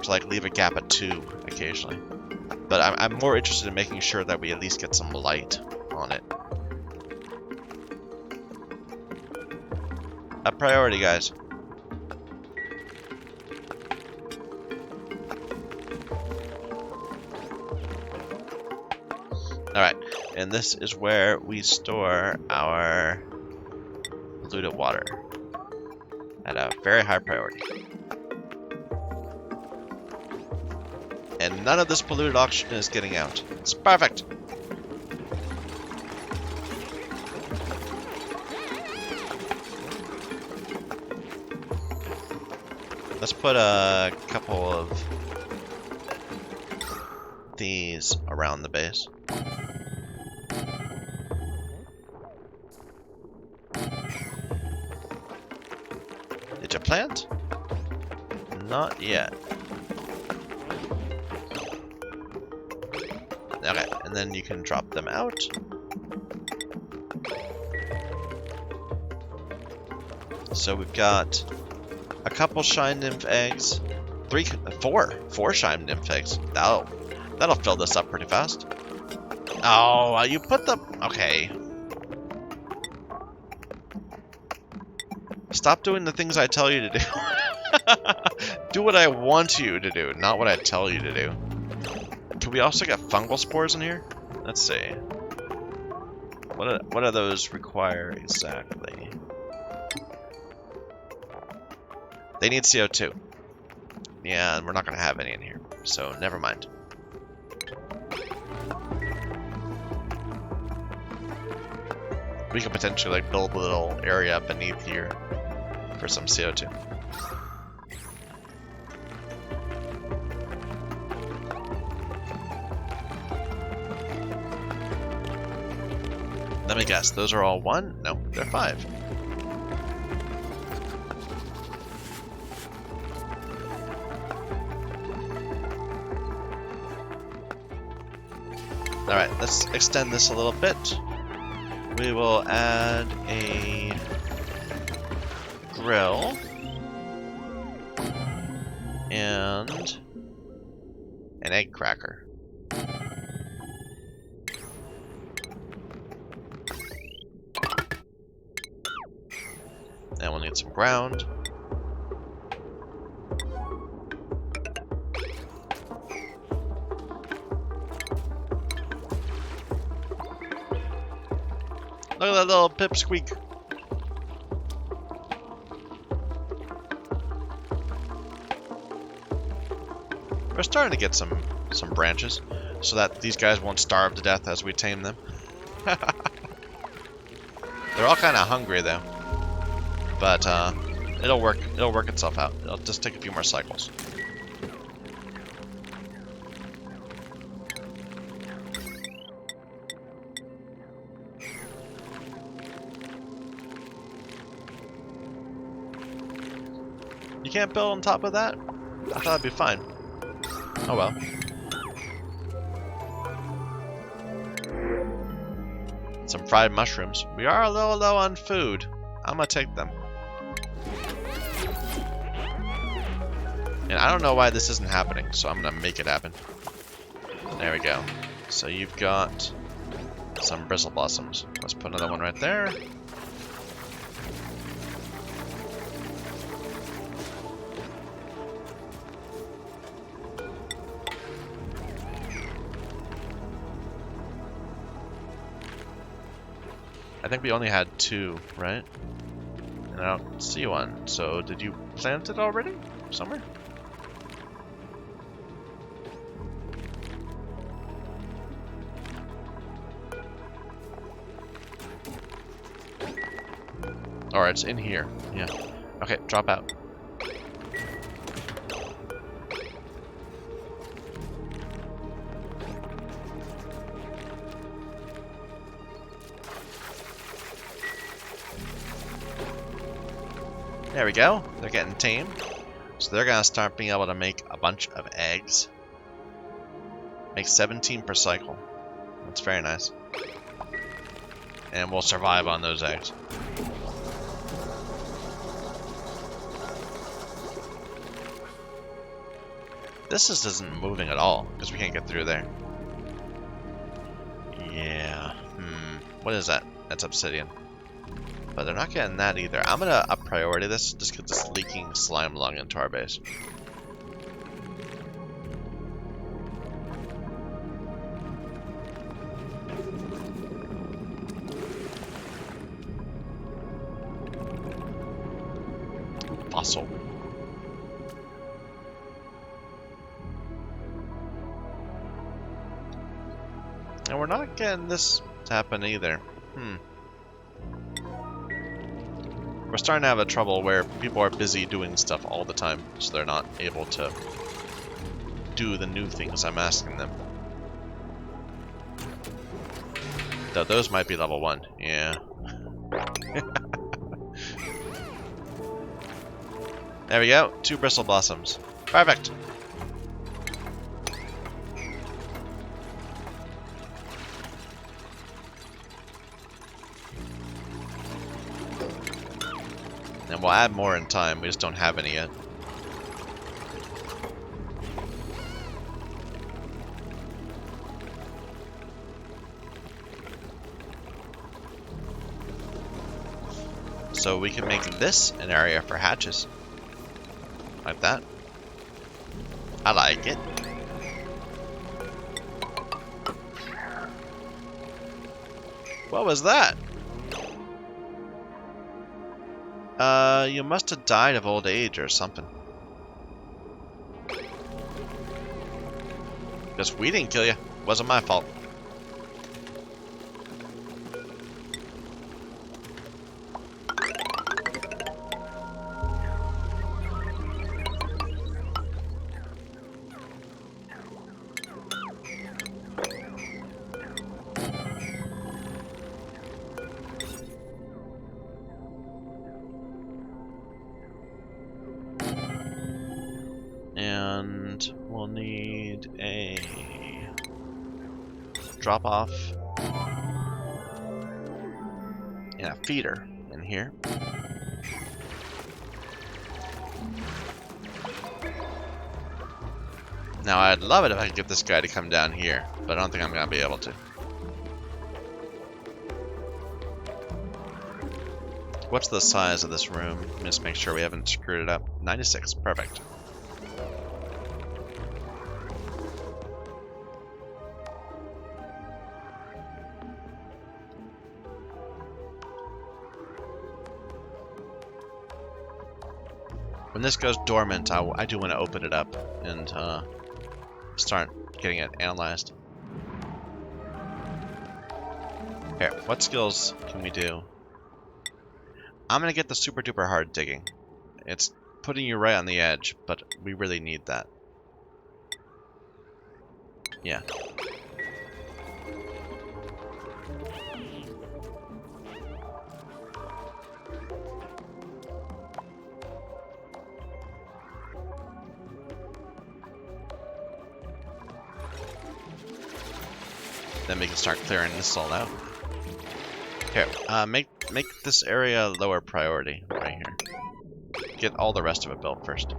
like leave a gap at 2 occasionally. But I'm more interested in making sure that we at least get some light on it. A priority, guys. Alright, and this is where we store our polluted water at a very high priority. And none of this polluted oxygen is getting out. It's perfect! Let's put a couple of these around the base. Did you plant? Not yet. Okay, and then you can drop them out. So we've got a couple shine nymph eggs, four shine nymph eggs. That'll fill this up pretty fast. Oh, you put the okay. Stop doing the things I tell you to do. Do what I want you to do, not what I tell you to do. Can we also get fungal spores in here? Let's see. What do those require exactly? They need CO2. Yeah, and we're not going to have any in here, so never mind. We could potentially like build a little area beneath here for some CO2. Let me guess, those are all 1? No, they're 5. Alright, let's extend this a little bit. We will add a grill and an egg cracker. ground. Look at that little pipsqueak. We're starting to get some branches so that these guys won't starve to death as we tame them. They're all kind of hungry though. But it'll work itself out. It'll just take a few more cycles. You can't build on top of that? I thought it'd be fine. Oh well. Some fried mushrooms. We are a little low on food. I'm gonna take them. And I don't know why this isn't happening, so I'm gonna make it happen. There we go. So you've got some bristle blossoms. Let's put another one right there. I think we only had 2, right? And I don't see one. So did you plant it already? Somewhere? Or it's in here. Yeah. Okay, drop out. There we go. They're getting tamed. So they're going to start being able to make a bunch of eggs. Make 17 per cycle. That's very nice. And we'll survive on those eggs. This just isn't moving at all, because we can't get through there. Yeah. What is that? That's obsidian. But they're not getting that either. I'm gonna up priority this, just get this leaking slime lung into our base. Fossil. And we're not getting this to happen either. We're starting to have a trouble where people are busy doing stuff all the time, so they're not able to do the new things I'm asking them. Though those might be level 1, yeah. There we go, 2 bristle blossoms. Perfect! And we'll add more in time, we just don't have any yet. So we can make this an area for hatches. Like that. I like it. What was that? You must have died of old age or something. Because we didn't kill you. Wasn't my fault. And we'll need a drop off and a feeder in here. Now I'd love it if I could get this guy to come down here, but I don't think I'm going to be able to. What's the size of this room? Let me just make sure we haven't screwed it up. 96, perfect. When this goes dormant, I do want to open it up and start getting it analyzed. Here, what skills can we do? I'm going to get the super duper hard digging. It's putting you right on the edge, but we really need that. Yeah. Then we can start clearing this all out. Here, make this area lower priority right here. Get all the rest of it built first.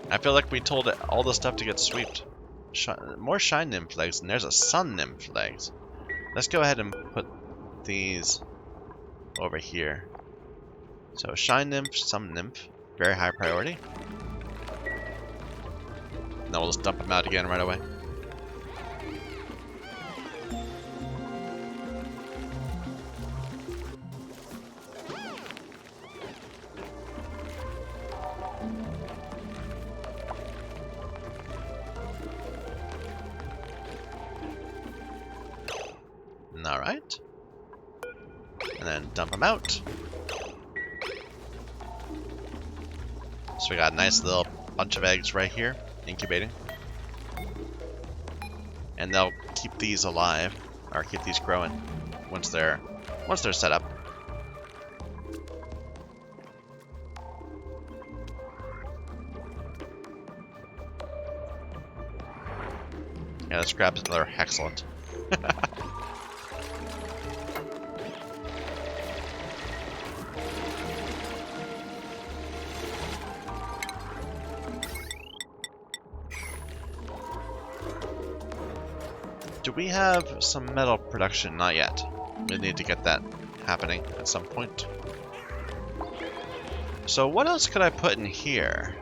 I feel like we told all the stuff to get swept. More shine nymph legs, and there's a sun nymph legs. Let's go ahead and put these over here. So shine nymph, sun nymph, very high priority. Now we'll just dump them out again right away. Alright. And then dump them out. So we got a nice little bunch of eggs right here, incubating. And they'll keep these alive, or keep these growing once they're set up. Yeah, let's grab another excellent. Do we have some metal production? Not yet. We need to get that happening at some point. So what else could I put in here?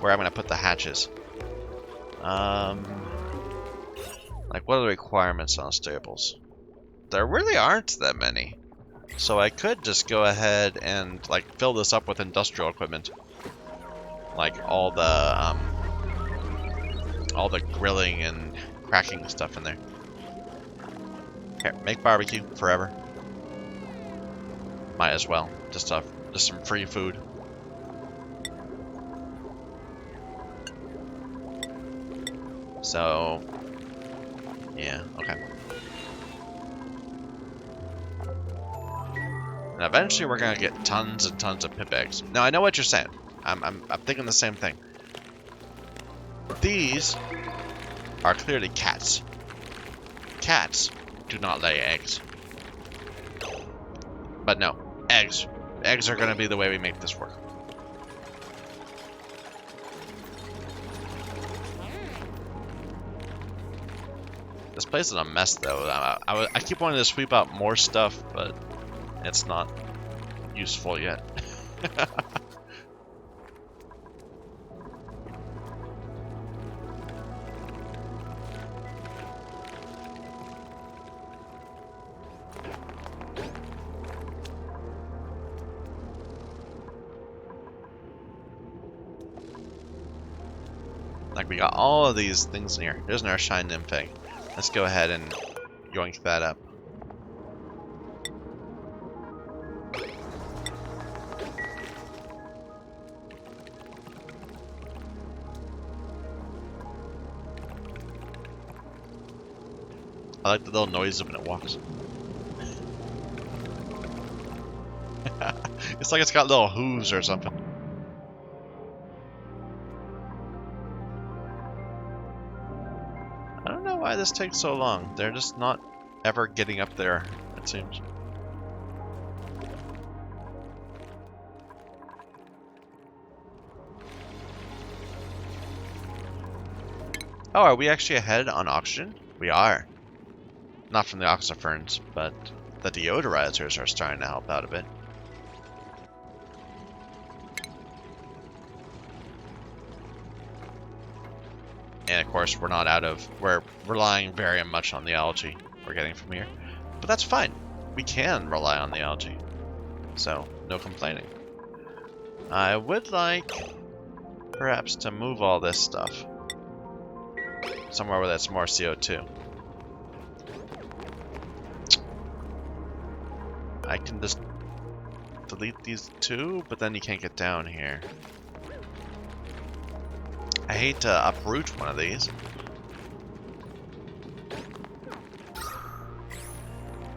Where I'm going to put the hatches? Like, what are the requirements on stables? There really aren't that many. So I could just go ahead and, like, fill this up with industrial equipment. Like, all the grilling and cracking stuff in there. Here, make barbecue forever. Might as well. Just some free food. So, yeah, okay. And eventually we're gonna get tons and tons of pip eggs. Now I know what you're saying. I'm thinking the same thing. These are clearly cats. Cats do not lay eggs. But no, eggs. Eggs are gonna be the way we make this work. This place is a mess, though. I keep wanting to sweep out more stuff, but it's not useful yet. Like, we got all of these things in here. There's our shine nymph egg. Let's go ahead and yoink that up. I like the little noise when it walks. It's like it's got little hooves or something. I don't know why this takes so long. They're just not ever getting up there it seems. Oh, are we actually ahead on oxygen? We are. Not from the oxyferns, but the deodorizers are starting to help out a bit. And of course, we're relying very much on the algae we're getting from here. But that's fine. We can rely on the algae. So, no complaining. I would like, perhaps, to move all this stuff somewhere where that's more CO2. I can just delete these two, but then you can't get down here. I hate to uproot one of these.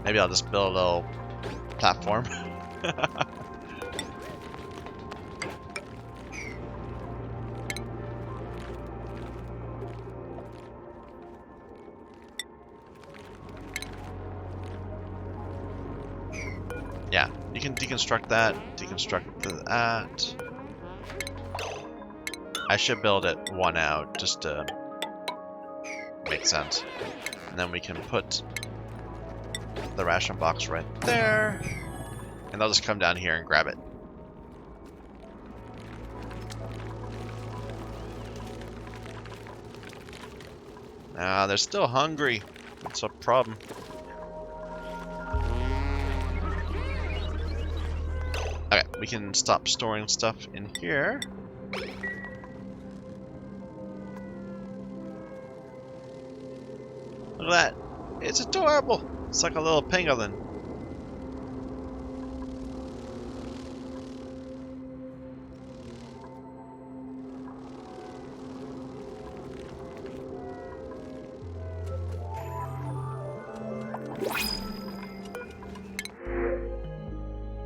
Maybe I'll just build a little platform. Yeah, you can deconstruct that, deconstruct that. I should build it one out just to make sense. And then we can put the ration box right there. And they'll just come down here and grab it. Ah, they're still hungry. That's a problem. Okay, we can stop storing stuff in here. Look at that. It's adorable. It's like a little pangolin.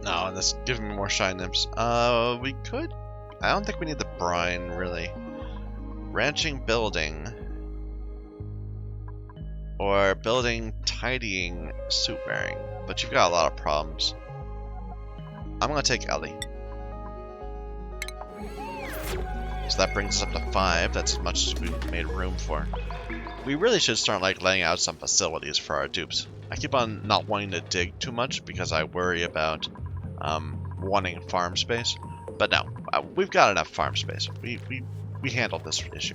No, and that's giving me more shine nymphs. We could. I don't think we need the brine, really. Ranching, building. Or building, tidying, suit bearing. But you've got a lot of problems. I'm gonna take Ellie. So that brings us up to 5. That's as much as we've made room for. We really should start like laying out some facilities for our dupes. I keep on not wanting to dig too much because I worry about wanting farm space. But no, we've got enough farm space. We handled this issue.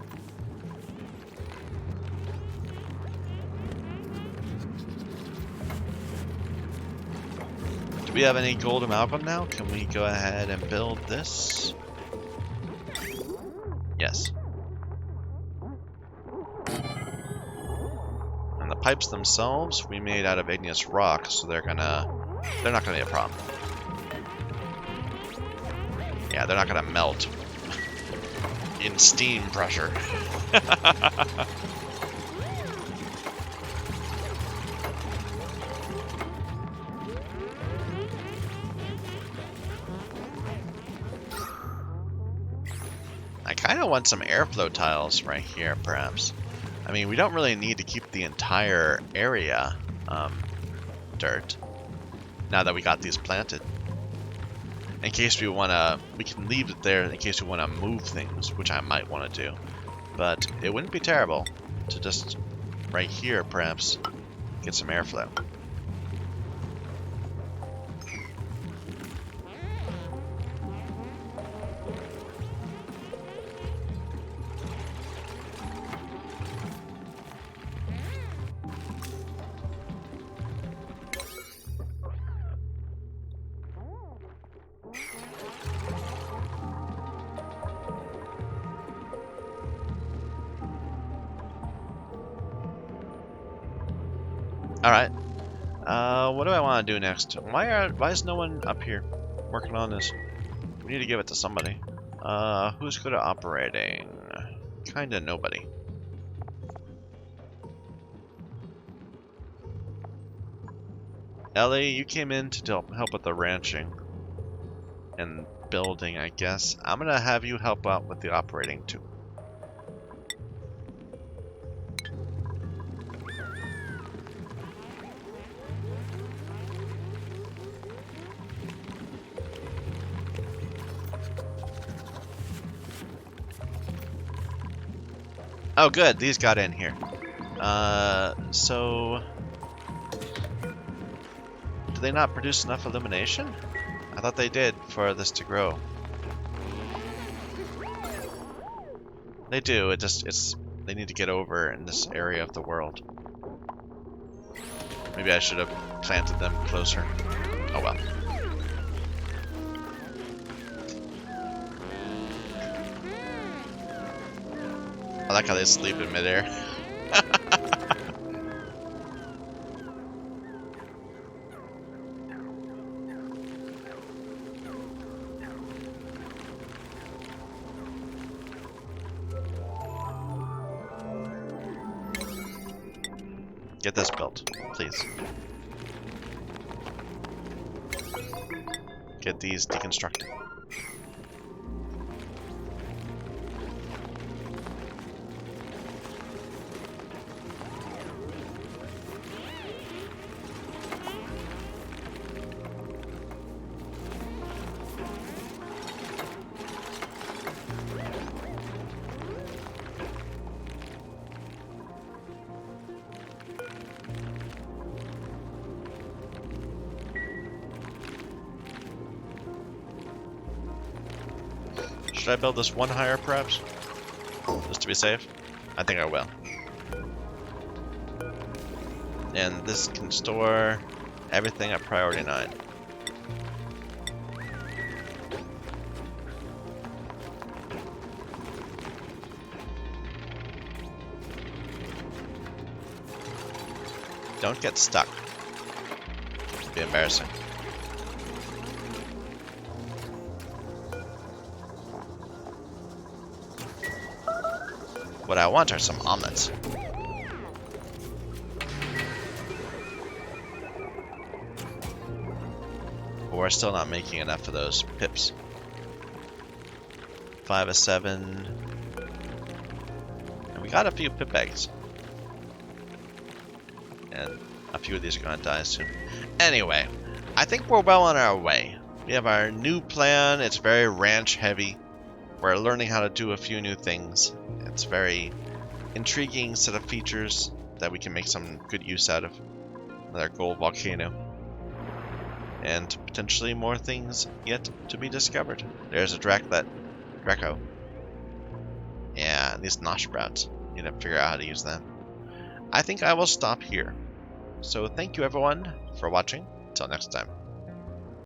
Do we have any gold amalgam now? Can we go ahead and build this? Yes. And the pipes themselves we made out of igneous rock, so they're not gonna be a problem. Yeah, they're not gonna melt in steam pressure. I kind of want some airflow tiles right here, perhaps. I mean, we don't really need to keep the entire area dirt now that we got these planted. In case we can leave it there in case we want to move things, which I might want to do. But it wouldn't be terrible to just, right here, perhaps, get some airflow. Alright. What do I want to do next? Why is no one up here working on this? We need to give it to somebody. Who's good at operating? Kinda nobody. Ellie, you came in to help with the ranching and building, I guess. I'm gonna have you help out with the operating too. Oh, good. These got in here. So... Do they not produce enough illumination? I thought they did for this to grow. They do. They need to get over in this area of the world. Maybe I should have planted them closer. Oh well. I like how they sleep in midair. Get this built, please. Get these deconstructed. Should I build this one higher, perhaps? Just to be safe? I think I will. And this can store everything at priority 9. Don't get stuck. It'd be embarrassing. What I want are some omelets. But we're still not making enough of those pips. 5 of 7. And we got a few pip eggs. And a few of these are going to die soon. Anyway, I think we're well on our way. We have our new plan. It's very ranch heavy. We're learning how to do a few new things. It's very intriguing set of features that we can make some good use out of. Another gold volcano. And potentially more things yet to be discovered. There's a Draco. Yeah, these nosh sprouts. Need to figure out how to use them. I think I will stop here. So thank you everyone for watching. Until next time.